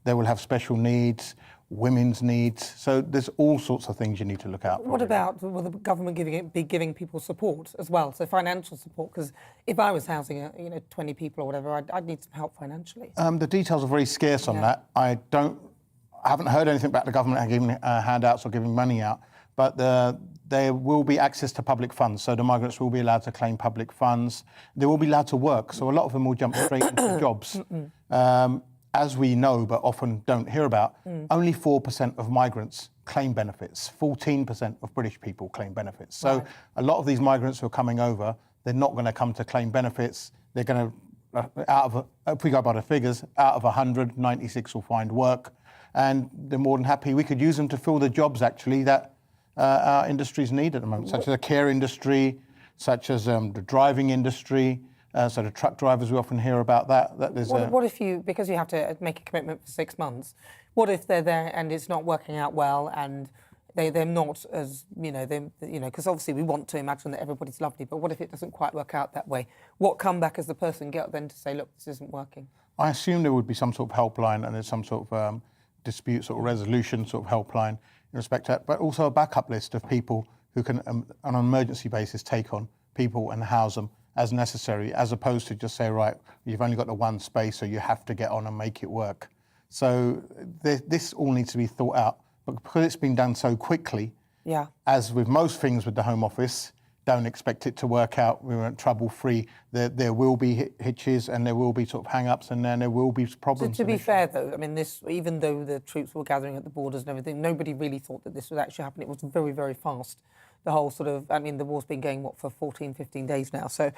they will have special needs, women's needs. So there's all sorts of things you need to look out for. What about, will the government be giving people support as well? So financial support, because if I was housing 20 people or whatever, I'd need some help financially. The details are very scarce on that. I haven't heard anything about the government giving handouts or giving money out, but there will be access to public funds. So the migrants will be allowed to claim public funds. They will be allowed to work. So a lot of them will jump straight into jobs. As we know, but often don't hear about, only 4% of migrants claim benefits. 14% of British people claim benefits. So a lot of these migrants who are coming over, they're not going to come to claim benefits. They're going to if we go by the figures, out of 100, 96 will find work, and they're more than happy. We could use them to fill the jobs, actually, that our industries need at the moment, such as the care industry, such as the driving industry, so the truck drivers, we often hear about that. What if you, because you have to make a commitment for 6 months, what if they're there and it's not working out well and they're not as, because obviously we want to imagine that everybody's lovely, but what if it doesn't quite work out that way? What comeback has the person get then to say, look, this isn't working? I assume there would be some sort of helpline and there's some sort of dispute sort of resolution sort of helpline in respect to that, but also a backup list of people who can, on an emergency basis, take on people and house them as necessary, as opposed to just say, right, you've only got the one space, so you have to get on and make it work. So this all needs to be thought out. But because it's been done so quickly, as with most things with the Home Office, don't expect it to work out. We weren't trouble-free. There will be hitches and there will be sort of hang-ups and then there will be problems. So to be fair, though, I mean, this, even though the troops were gathering at the borders and everything, nobody really thought that this would actually happen. It was very, very fast. The whole sort of, I mean, the war's been going, for 14, 15 days now. So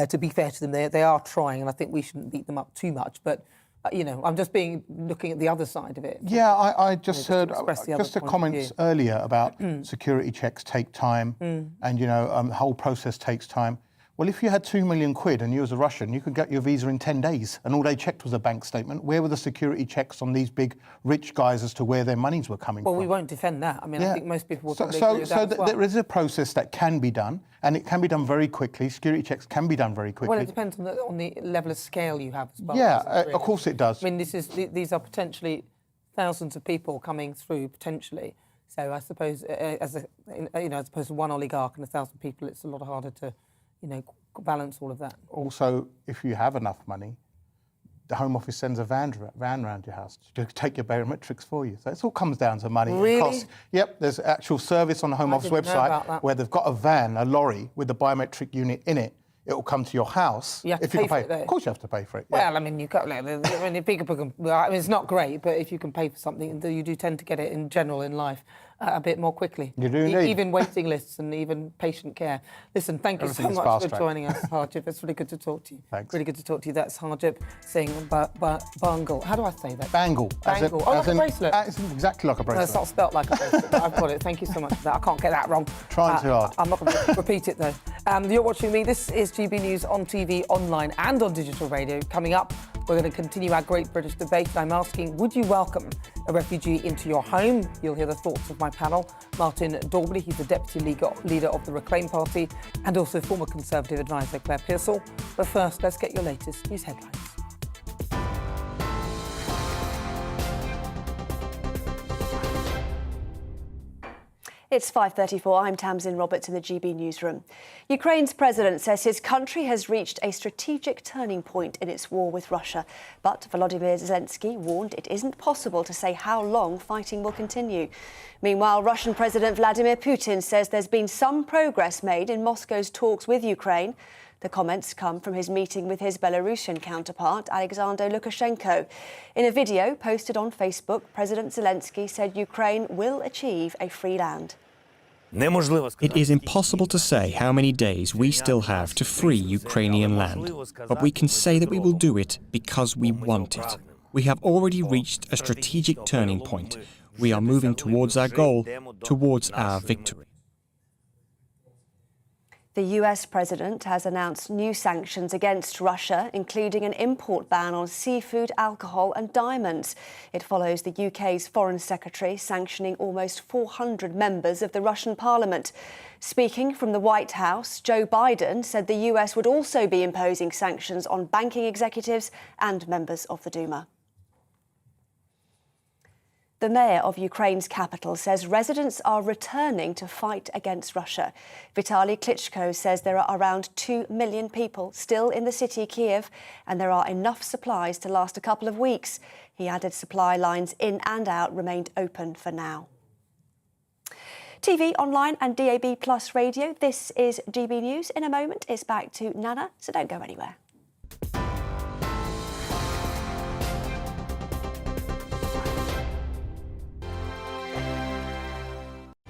to be fair to them, they are trying, and I think we shouldn't beat them up too much. But, I'm just looking at the other side of it. Yeah, I just heard just a comment earlier about security checks take time and, the whole process takes time. Well, if you had 2 million quid and you was a Russian, you could get your visa in 10 days and all they checked was a bank statement. Where were the security checks on these big rich guys as to where their monies were coming from? Well, we won't defend that. I mean, I think most people will probably agree with that as well. There is a process that can be done and it can be done very quickly. Security checks can be done very quickly. Well, it depends on the level of scale you have as well. Yeah, of course it does. I mean, these are potentially thousands of people coming through, potentially. So I suppose, as opposed to one oligarch and 1,000 people, it's a lot harder to balance all of that. Also, if you have enough money, the Home Office sends a van around your house to take your biometrics for you. So it all comes down to money. Really? Costs. Yep, there's actual service on the Home Office website where they've got a van, a lorry, with the biometric unit in it. It will come to your house. You have to pay for it, though. Of course you have to pay for it. Yeah. Well, I mean, it's not great, but if you can pay for something, you do tend to get it in general in life a bit more quickly. You do indeed. Even waiting lists and even patient care. Listen, thank you so much for joining us, Harjip. It's really good to talk to you. Thanks. Really good to talk to you. That's Harjip Singh Bangle. How do I say that? Bangle. Bangle. Like a bracelet. It's exactly like a bracelet. No, it's not spelt like a bracelet, but I've got it. Thank you so much for that. I can't get that wrong. Trying too hard. I'm not going to repeat it, though. You're watching me. This is GB News on TV, online and on digital radio. Coming up, we're going to continue our Great British debate. I'm asking, would you welcome a refugee into your home? You'll hear the thoughts of my panel. Martin Daubney, he's the Deputy Leader of the Reclaim Party, and also former Conservative advisor Claire Pearsall. But first, let's get your latest news headlines. It's 5:34. I'm Tamsin Roberts in the GB newsroom. Ukraine's president says his country has reached a strategic turning point in its war with Russia. But Volodymyr Zelensky warned it isn't possible to say how long fighting will continue. Meanwhile, Russian President Vladimir Putin says there's been some progress made in Moscow's talks with Ukraine. The comments come from his meeting with his Belarusian counterpart, Alexander Lukashenko. In a video posted on Facebook, President Zelensky said Ukraine will achieve a free land. It is impossible to say how many days we still have to free Ukrainian land, but we can say that we will do it because we want it. We have already reached a strategic turning point. We are moving towards our goal, towards our victory. The US president has announced new sanctions against Russia, including an import ban on seafood, alcohol and diamonds. It follows the UK's Foreign Secretary sanctioning almost 400 members of the Russian parliament. Speaking from the White House, Joe Biden said the US would also be imposing sanctions on banking executives and members of the Duma. The mayor of Ukraine's capital says residents are returning to fight against Russia. Vitaly Klitschko says there are around 2 million people still in the city, Kiev, and there are enough supplies to last a couple of weeks. He added supply lines in and out remained open for now. TV, online and DAB Plus radio, this is GB News. In a moment, it's back to Nana, so don't go anywhere.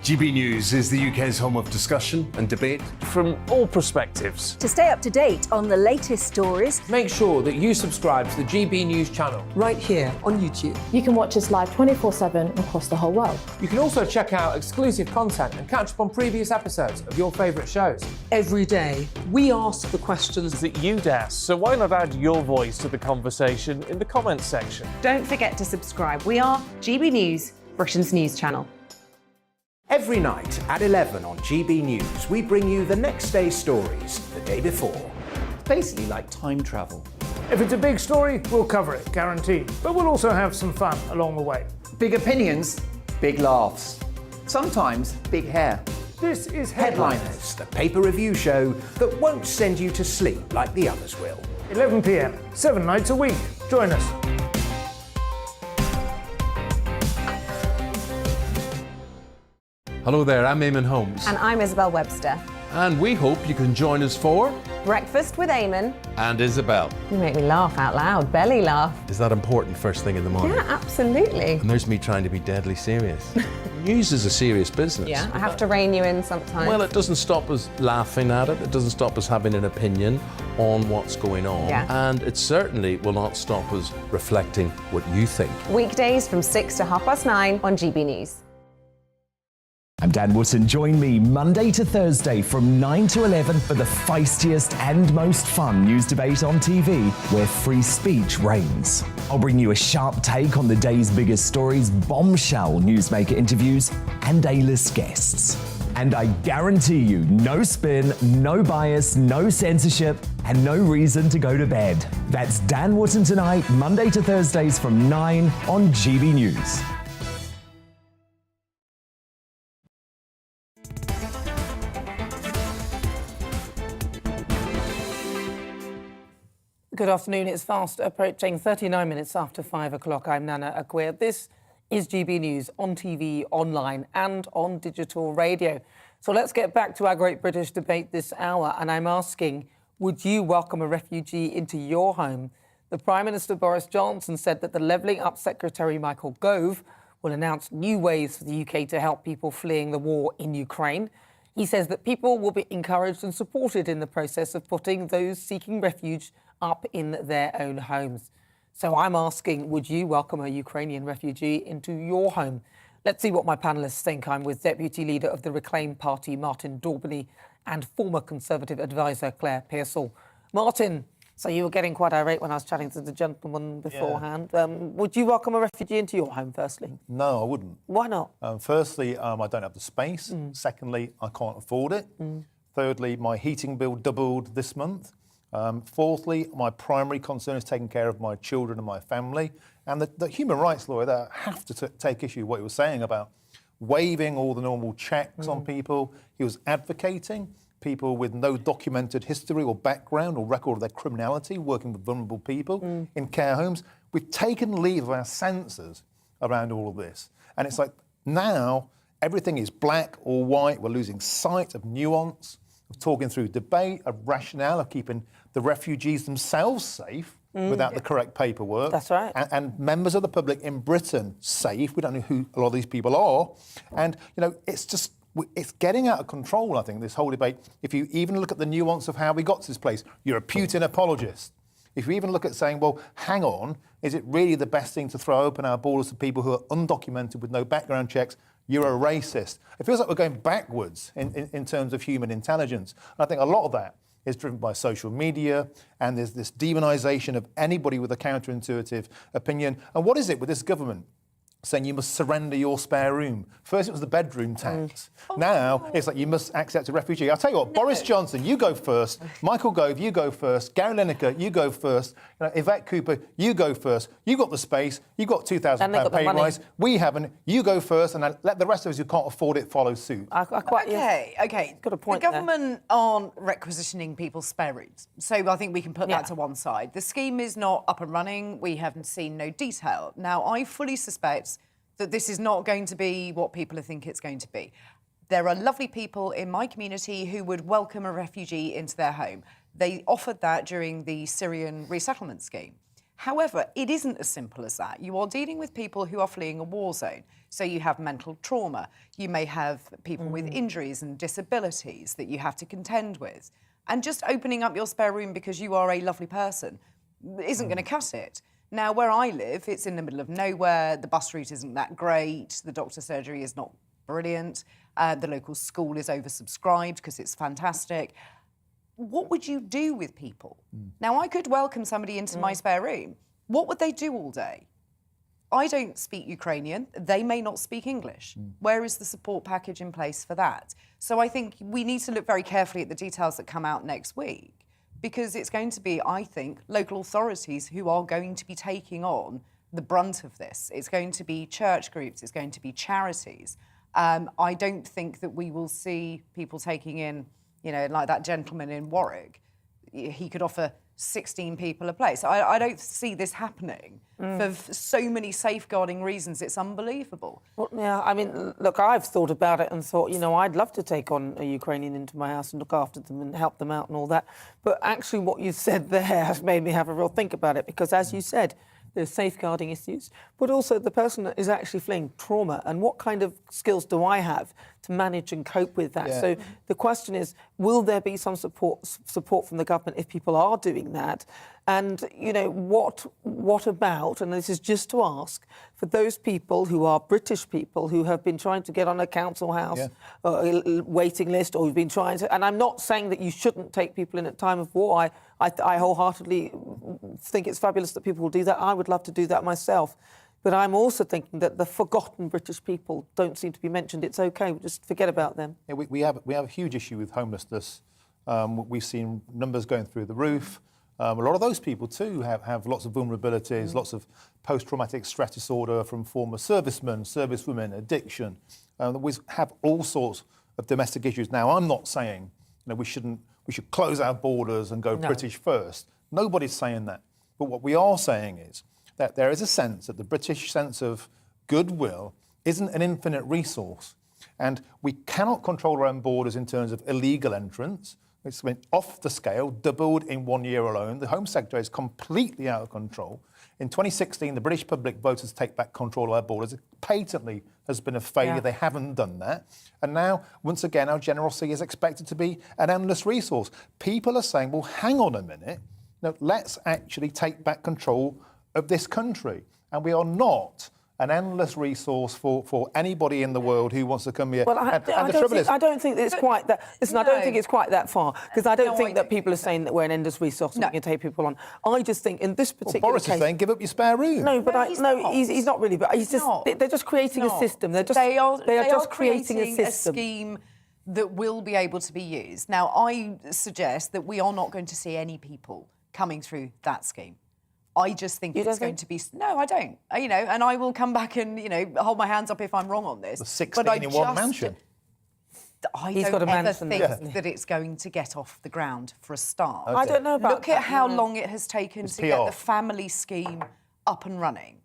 GB News is the UK's home of discussion and debate from all perspectives. To stay up to date on the latest stories, make sure that you subscribe to the GB News channel right here on YouTube. You can watch us live 24/7 across the whole world. You can also check out exclusive content and catch up on previous episodes of your favourite shows. Every day, we ask the questions that you'd ask, so why not add your voice to the conversation in the comments section? Don't forget to subscribe. We are GB News, Britain's news channel. Every night at 11 on GB News, we bring you the next day's stories the day before. It's basically like time travel. If it's a big story, we'll cover it, guaranteed. But we'll also have some fun along the way. Big opinions, big laughs. Sometimes big hair. This is Headliners, the paper review show that won't send you to sleep like the others will. 11 p.m, 7 nights a week. Join us. Hello there, I'm Eamon Holmes. And I'm Isabel Webster. And we hope you can join us for Breakfast with Eamon. And Isabel. You make me laugh out loud, belly laugh. Is that important first thing in the morning? Yeah, absolutely. And there's me trying to be deadly serious. News is a serious business. Yeah, I have to rein you in sometimes. Well, it doesn't stop us laughing at it. It doesn't stop us having an opinion on what's going on. Yeah. And it certainly will not stop us reflecting what you think. Weekdays from 6 to 9:30 on GB News. I'm Dan Wootton. Join me Monday to Thursday from 9 to 11 for the feistiest and most fun news debate on TV, where free speech reigns. I'll bring you a sharp take on the day's biggest stories, bombshell newsmaker interviews, and A-list guests. And I guarantee you, no spin, no bias, no censorship, and no reason to go to bed. That's Dan Wootton tonight, Monday to Thursdays from 9 on GB News. Good afternoon. It's fast approaching 39 minutes after 5 o'clock. I'm Nana Akua. This is GB News on TV, online and on digital radio. So let's get back to our great British debate this hour. And I'm asking, would you welcome a refugee into your home? The Prime Minister Boris Johnson said that the Levelling Up Secretary Michael Gove will announce new ways for the UK to help people fleeing the war in Ukraine. He says that people will be encouraged and supported in the process of putting those seeking refuge up in their own homes. So I'm asking, would you welcome a Ukrainian refugee into your home? Let's see what my panellists think. I'm with Deputy Leader of the Reclaim Party, Martin Daubeny, and former Conservative advisor, Claire Pearsall. Martin, so you were getting quite irate when I was chatting to the gentleman beforehand. Yeah. Would you welcome a refugee into your home, firstly? No, I wouldn't. Why not? Firstly, I don't have the space. Secondly, I can't afford it. Thirdly, my heating bill doubled this month. Fourthly, my primary concern is taking care of my children and my family. And the human rights lawyer there have to take issue with what he was saying about waiving all the normal checks on people. He was advocating people with no documented history or background or record of their criminality working with vulnerable people in care homes. We've taken leave of our senses around all of this. And it's like now everything is black or white. We're losing sight of nuance, of talking through debate, of rationale, of keeping the refugees themselves safe without the correct paperwork. That's right. And members of the public in Britain safe. We don't know who a lot of these people are. And, you know, it's getting out of control, I think, this whole debate. If you even look at the nuance of how we got to this place, you're a Putin apologist. If you even look at saying, well, hang on, is it really the best thing to throw open our borders to people who are undocumented with no background checks? You're a racist. It feels like we're going backwards in terms of human intelligence. And I think a lot of that is driven by social media, and there's this demonisation of anybody with a counterintuitive opinion. And what is it with this government? Saying you must surrender your spare room. First it was the bedroom tax. Now it's like you must accept a refugee. I'll tell you what, Boris Johnson, you go first. Michael Gove, you go first. Gary Lineker, you go first. Yvette Cooper, you go first. You got the space. You got £2,000 pay rise. We haven't. You go first, and then let the rest of us who can't afford it follow suit. Okay. Got a point. The government aren't requisitioning people's spare rooms, so I think we can put that to one side. The scheme is not up and running. We haven't seen no detail. Now, I fully suspect that this is not going to be what people think it's going to be. There are lovely people in my community who would welcome a refugee into their home. They offered that during the Syrian resettlement scheme. However, it isn't as simple as that. You are dealing with people who are fleeing a war zone. So you have mental trauma. You may have people with injuries and disabilities that you have to contend with. And just opening up your spare room because you are a lovely person isn't going to cut it. Now, where I live, it's in the middle of nowhere. The bus route isn't that great. The doctor's surgery is not brilliant. The local school is oversubscribed because it's fantastic. What would you do with people? Now, I could welcome somebody into my spare room. What would they do all day? I don't speak Ukrainian. They may not speak English. Where is the support package in place for that? So I think we need to look very carefully at the details that come out next week, because it's going to be, I think, local authorities who are going to be taking on the brunt of this. It's going to be church groups. It's going to be charities. I don't think that we will see people taking in, you know, like that gentleman in Warwick. He could offer 16 people a place. I don't see this happening for so many safeguarding reasons. It's unbelievable. Well, yeah, I mean, look, I've thought about it and thought, you know, I'd love to take on a Ukrainian into my house and look after them and help them out and all that. But actually what you said there has made me have a real think about it, because as you said, there's safeguarding issues, but also the person that is actually fleeing trauma, and what kind of skills do I have to manage and cope with that? So the question is, will there be some support from the government if people are doing that? And, you know, what about, and this is just to ask, for those people who are British people who have been trying to get on a council house waiting list, or who've been trying to, and I'm not saying that you shouldn't take people in at time of war. I wholeheartedly think it's fabulous that people will do that. I would love to do that myself. But I'm also thinking that the forgotten British people don't seem to be mentioned. It's OK, we just forget about them. Yeah, we have a huge issue with homelessness. We've seen numbers going through the roof. A lot of those people too have lots of vulnerabilities, lots of post-traumatic stress disorder from former servicemen, servicewomen, addiction. We have all sorts of domestic issues. Now, I'm not saying, you know, we should close our borders and go British first. Nobody's saying that. But what we are saying is that there is a sense that the British sense of goodwill isn't an infinite resource. And we cannot control our own borders in terms of illegal entrance. It's been off the scale, doubled in 1 year alone. The Home Secretary is completely out of control. In 2016, the British public voted to take back control of our borders. It patently has been a failure. They haven't done that. And now, once again, our generosity is expected to be an endless resource. People are saying, well, hang on a minute. No, let's actually take back control of this country. And we are not an endless resource for anybody in the world who wants to come here. Well, I don't think it's quite that. Listen, I don't think it's quite that far, because I don't think that people are saying that we're an endless resource and we can take people on. I just think in this particular Boris is saying, give up your spare room. No, but he's not really. But he's just. They're just creating a system. They are just creating a system. A scheme that will be able to be used. Now, I suggest that we are not going to see any people coming through that scheme. I just think it's going to be... No, I don't. You know, and I will come back and, you know, hold my hands up if I'm wrong on this. The 16 in one mansion. I don't ever think that it's going to get off the ground for a start. Okay. I don't know about Look at how long it has taken to get the family scheme up and running.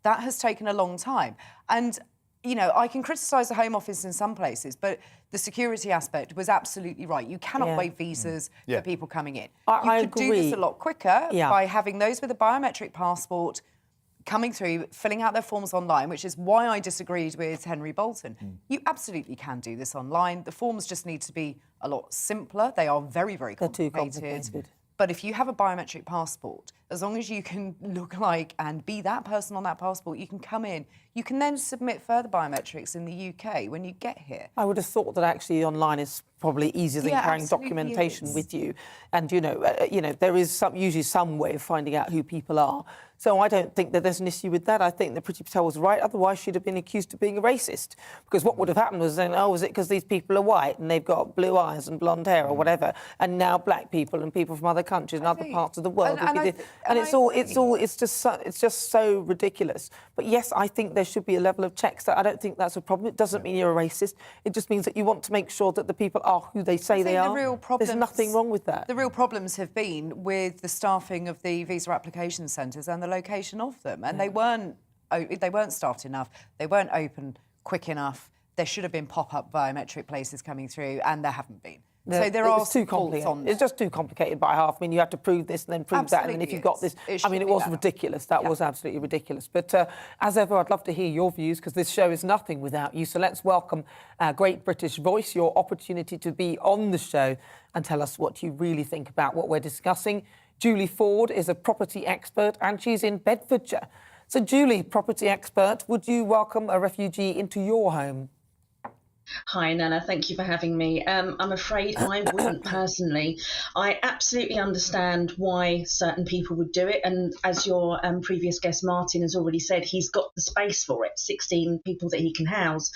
That has taken a long time. And, you know, I can criticise the Home Office in some places, but the security aspect was absolutely right. You cannot waive visas for people coming in. I could do this a lot quicker by having those with a biometric passport coming through, filling out their forms online, which is why I disagreed with Henry Bolton. You absolutely can do this online. The forms just need to be a lot simpler. They are very, very complicated. They're too complicated. But if you have a biometric passport, as long as you can look like and be that person on that passport, you can come in. You can then submit further biometrics in the UK when you get here. I would have thought that actually online is probably easier than carrying documentation with you. And, you know, there is usually some way of finding out who people are. So I don't think that there's an issue with that. I think that Priti Patel was right. Otherwise, she'd have been accused of being a racist. Because what would have happened was then, oh, is it because these people are white and they've got blue eyes and blonde hair or whatever, and now black people and people from other countries and other parts of the world? It's just so ridiculous. But yes, I think there should be a level of checks. I don't think that's a problem. It doesn't mean you're a racist. It just means that you want to make sure that the people are who they say they are. There's nothing wrong with that. The real problems have been with the staffing of the visa application centres and the location of them, and they weren't staffed enough. They weren't open quick enough. There should have been pop-up biometric places coming through, and there haven't been. So there are it's too complicated. It's just too complicated by half. I mean, you have to prove this and then prove that, and then if you've got this, I mean, it was ridiculous. That was absolutely ridiculous. But as ever, I'd love to hear your views because this show is nothing without you. So let's welcome our great British voice, your opportunity to be on the show and tell us what you really think about what we're discussing. Julie Ford is a property expert and she's in Bedfordshire. So, Julie, property expert, would you welcome a refugee into your home? Hi, Nana. Thank you for having me. I'm afraid I wouldn't personally. I absolutely understand why certain people would do it. And as your previous guest, Martin, has already said, he's got the space for it, 16 people that he can house.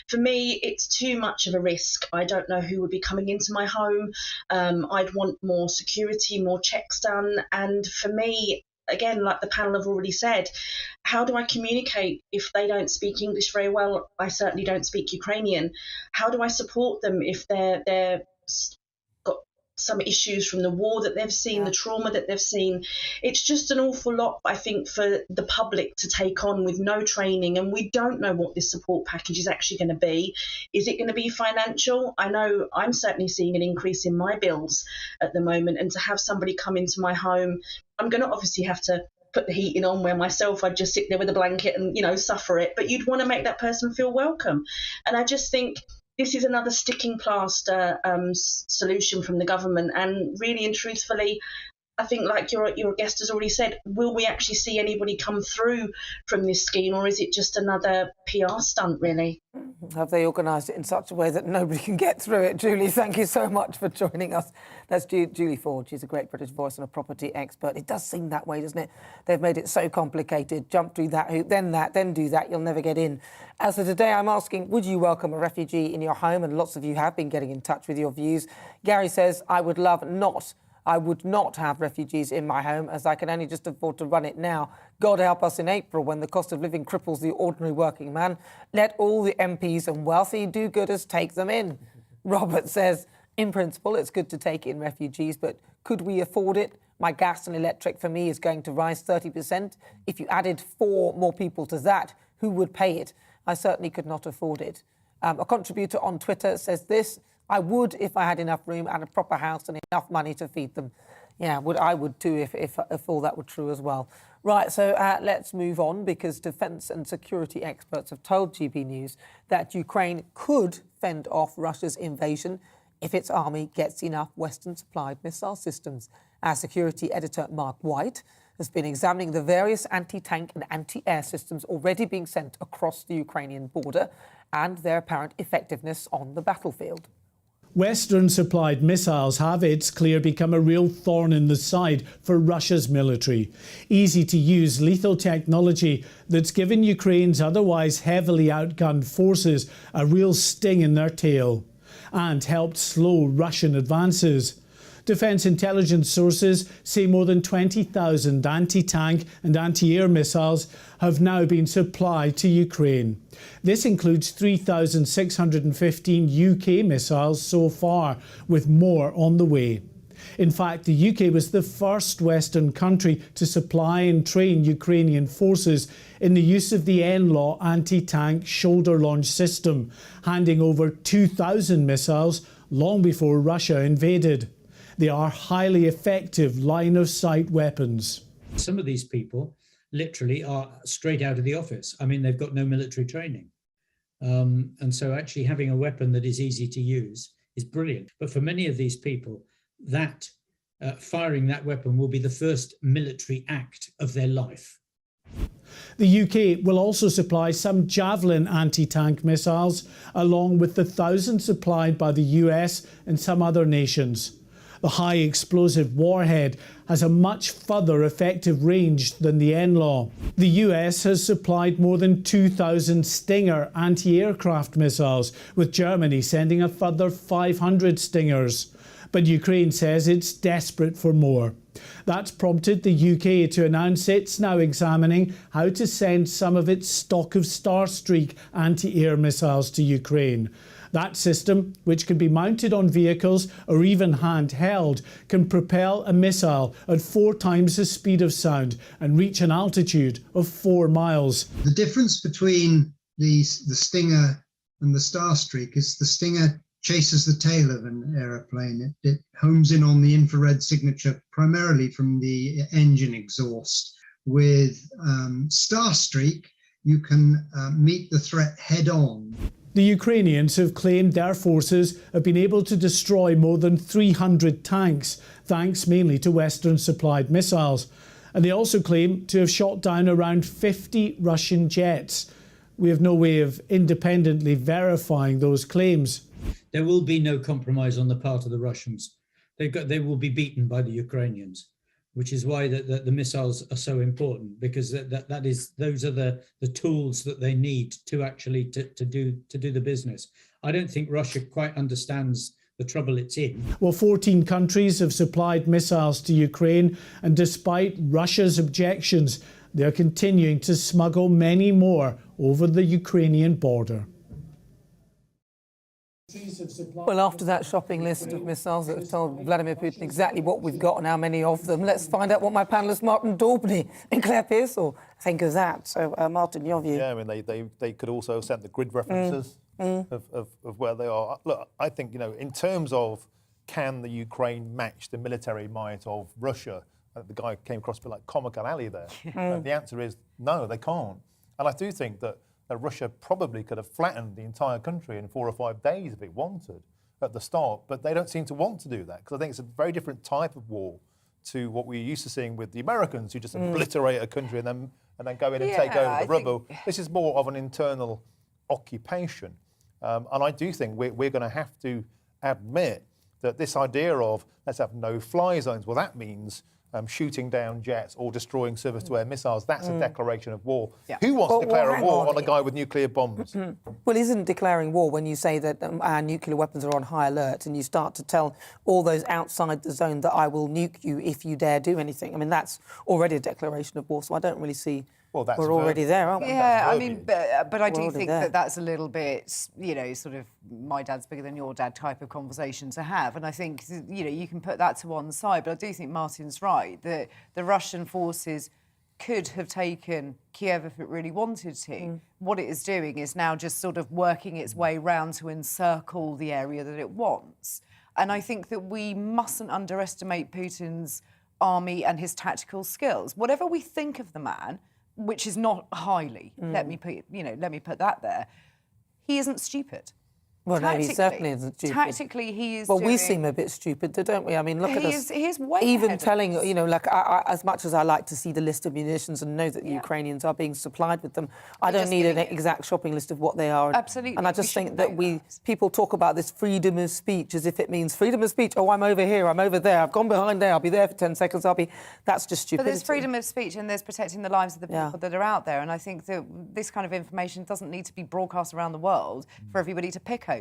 For me, it's too much of a risk. I don't know who would be coming into my home. I'd want more security, more checks done. And for me, again, like the panel have already said, how do I communicate if they don't speak English very well? I certainly don't speak Ukrainian. How do I support them if they're got some issues from the war that they've seen, the trauma that they've seen? It's just an awful lot, I think, for the public to take on with no training, and we don't know what this support package is actually going to be. Is it going to be financial? I know I'm certainly seeing an increase in my bills at the moment, and to have somebody come into my home, I'm going to obviously have to put the heating on, where myself I'd just sit there with a blanket and, you know, suffer it. But you'd want to make that person feel welcome. And I just think this is another sticking plaster solution from the government. And really and truthfully, I think, like your guest has already said, will we actually see anybody come through from this scheme, or is it just another PR stunt, really? Have they organised it in such a way that nobody can get through it? Julie, thank you so much for joining us. That's Julie Ford. She's a great British voice and a property expert. It does seem that way, doesn't it? They've made it so complicated. Jump through that hoop, then do that. You'll never get in. As of today, I'm asking, would you welcome a refugee in your home? And lots of you have been getting in touch with your views. Gary says, I would not have refugees in my home as I can only just afford to run it now. God help us in April when the cost of living cripples the ordinary working man. Let all the MPs and wealthy do-gooders take them in. Robert says, in principle, it's good to take in refugees, but could we afford it? My gas and electric for me is going to rise 30%. If you added 4 more people to that, who would pay it? I certainly could not afford it. A contributor on Twitter says this: I would if I had enough room and a proper house and enough money to feed them. Yeah, I would too if all that were true as well. Right, so let's move on, because defence and security experts have told GB News that Ukraine could fend off Russia's invasion if its army gets enough Western-supplied missile systems. Our security editor, Mark White, has been examining the various anti-tank and anti-air systems already being sent across the Ukrainian border and their apparent effectiveness on the battlefield. Western-supplied missiles have, it's clear, become a real thorn in the side for Russia's military. Easy-to-use lethal technology that's given Ukraine's otherwise heavily outgunned forces a real sting in their tail and helped slow Russian advances. Defence intelligence sources say more than 20,000 anti-tank and anti-air missiles have now been supplied to Ukraine. This includes 3,615 UK missiles so far, with more on the way. In fact, the UK was the first Western country to supply and train Ukrainian forces in the use of the NLAW anti-tank shoulder launch system, handing over 2,000 missiles long before Russia invaded. They are highly effective line-of-sight weapons. Some of these people literally are straight out of the office. I mean, they've got no military training. And so actually having a weapon that is easy to use is brilliant. But for many of these people, that firing that weapon will be the first military act of their life. The UK will also supply some Javelin anti-tank missiles, along with the 1,000 supplied by the US and some other nations. The high explosive warhead has a much further effective range than the NLAW. The US has supplied more than 2,000 Stinger anti-aircraft missiles, with Germany sending a further 500 Stingers. But Ukraine says it's desperate for more. That's prompted the UK to announce it's now examining how to send some of its stock of Starstreak anti-air missiles to Ukraine. That system, which can be mounted on vehicles or even handheld, can propel a missile at 4 times the speed of sound and reach an altitude of 4 miles. The difference between the Stinger and the Starstreak is the Stinger chases the tail of an aeroplane. It homes in on the infrared signature primarily from the engine exhaust. With Starstreak, you can meet the threat head on. The Ukrainians have claimed their forces have been able to destroy more than 300 tanks, thanks mainly to Western-supplied missiles. And they also claim to have shot down around 50 Russian jets. We have no way of independently verifying those claims. There will be no compromise on the part of the Russians. They will be beaten by the Ukrainians, which is why the missiles are so important, because those are the tools that they need to actually to do the business. I don't think Russia quite understands the trouble it's in. Well, 14 countries have supplied missiles to Ukraine, and despite Russia's objections, they're continuing to smuggle many more over the Ukrainian border. Well, after that shopping list of missiles that have told Vladimir Putin exactly what we've got and how many of them, let's find out what my panellists Martin Daubney and Claire Pearsall think of that. So, Martin, your view? Yeah, I mean, they could also have sent the grid references of where they are. Look, I think, in terms of can the Ukraine match the military might of Russia, the guy came across a bit like Comical Alley there. The answer is no, they can't. And I do think that Russia probably could have flattened the entire country in 4 or 5 days if it wanted at the start, but they don't seem to want to do that, because I think it's a very different type of war to what we're used to seeing with the Americans, who just obliterate a country and then go in and take over the rubble. This is more of an internal occupation. And I do think we're going to have to admit that this idea of let's have no-fly zones, well, that means shooting down jets or destroying surface-to-air missiles, that's a declaration of war. Yeah. Who wants to declare a war on a guy with nuclear bombs? Well, isn't declaring war when you say that our nuclear weapons are on high alert and you start to tell all those outside the zone that I will nuke you if you dare do anything? I mean, that's already a declaration of war, so I don't really see... Well, we're already there, aren't we? Yeah, I mean, but I do think that that's a little bit, sort of my dad's bigger than your dad type of conversation to have. And I think, you can put that to one side. But I do think Martin's right, that the Russian forces could have taken Kiev if it really wanted to. What it is doing is now just sort of working its way round to encircle the area that it wants. And I think that we mustn't underestimate Putin's army and his tactical skills. Whatever we think of the man, which is not highly, let me put that there, he isn't stupid. Well, no, he certainly isn't stupid. Tactically, he is. Well, we seem a bit stupid, don't we? I mean, look at us. He is way even ahead telling, of us. as much as I like to see the list of munitions and know that the Ukrainians are being supplied with them, I don't need an exact shopping list of what they are. Absolutely. And I just think that people talk about this freedom of speech as if it means freedom of speech. Oh, I'm over here, I'm over there, I've gone behind there, I'll be there for 10 seconds, That's just stupidity. But there's freedom of speech and there's protecting the lives of the people that are out there. And I think that this kind of information doesn't need to be broadcast around the world for everybody to pick over.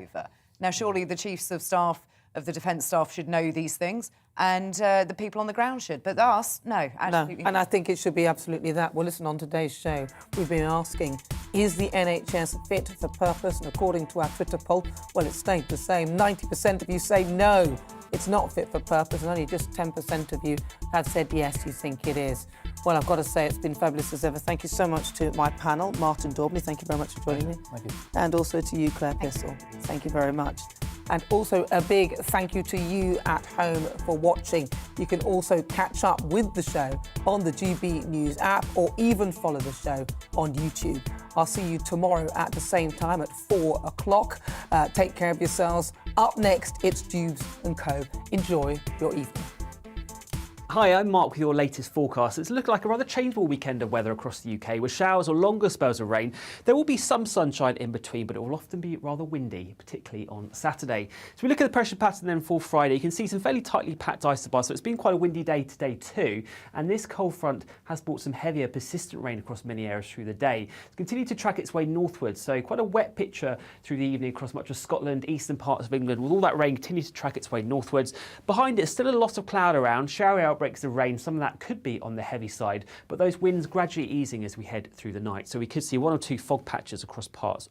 Now, surely the chiefs of staff of the defence staff should know these things, and the people on the ground should. But us, no, absolutely no. And I think it should be absolutely that. Well, listen, on today's show, we've been asking, is the NHS fit for purpose? And according to our Twitter poll, well, it stayed the same. 90% of you say no, it's not fit for purpose, and only just 10% of you have said yes, you think it is. Well, I've got to say it's been fabulous as ever. Thank you so much to my panel, Martin Daubney. Thank you very much for joining me. Thank you. And also to you, Claire Pearsall. Thank you very much. And also a big thank you to you at home for watching. You can also catch up with the show on the GB News app or even follow the show on YouTube. I'll see you tomorrow at the same time at 4 o'clock. Take care of yourselves. Up next, it's Jubes & Co. Enjoy your evening. Hi, I'm Mark with your latest forecast. It's looking like a rather changeable weekend of weather across the UK with showers or longer spells of rain. There will be some sunshine in between, but it will often be rather windy, particularly on Saturday. So we look at the pressure pattern then for Friday. You can see some fairly tightly packed isobars, so it's been quite a windy day today too. And this cold front has brought some heavier, persistent rain across many areas through the day. It's continued to track its way northwards, so quite a wet picture through the evening across much of Scotland, eastern parts of England, with all that rain continuing to track its way northwards. Behind it, still a lot of cloud around, showery outbreaks of rain. Some of that could be on the heavy side, but those winds gradually easing as we head through the night. So we could see 1 or 2 fog patches across parts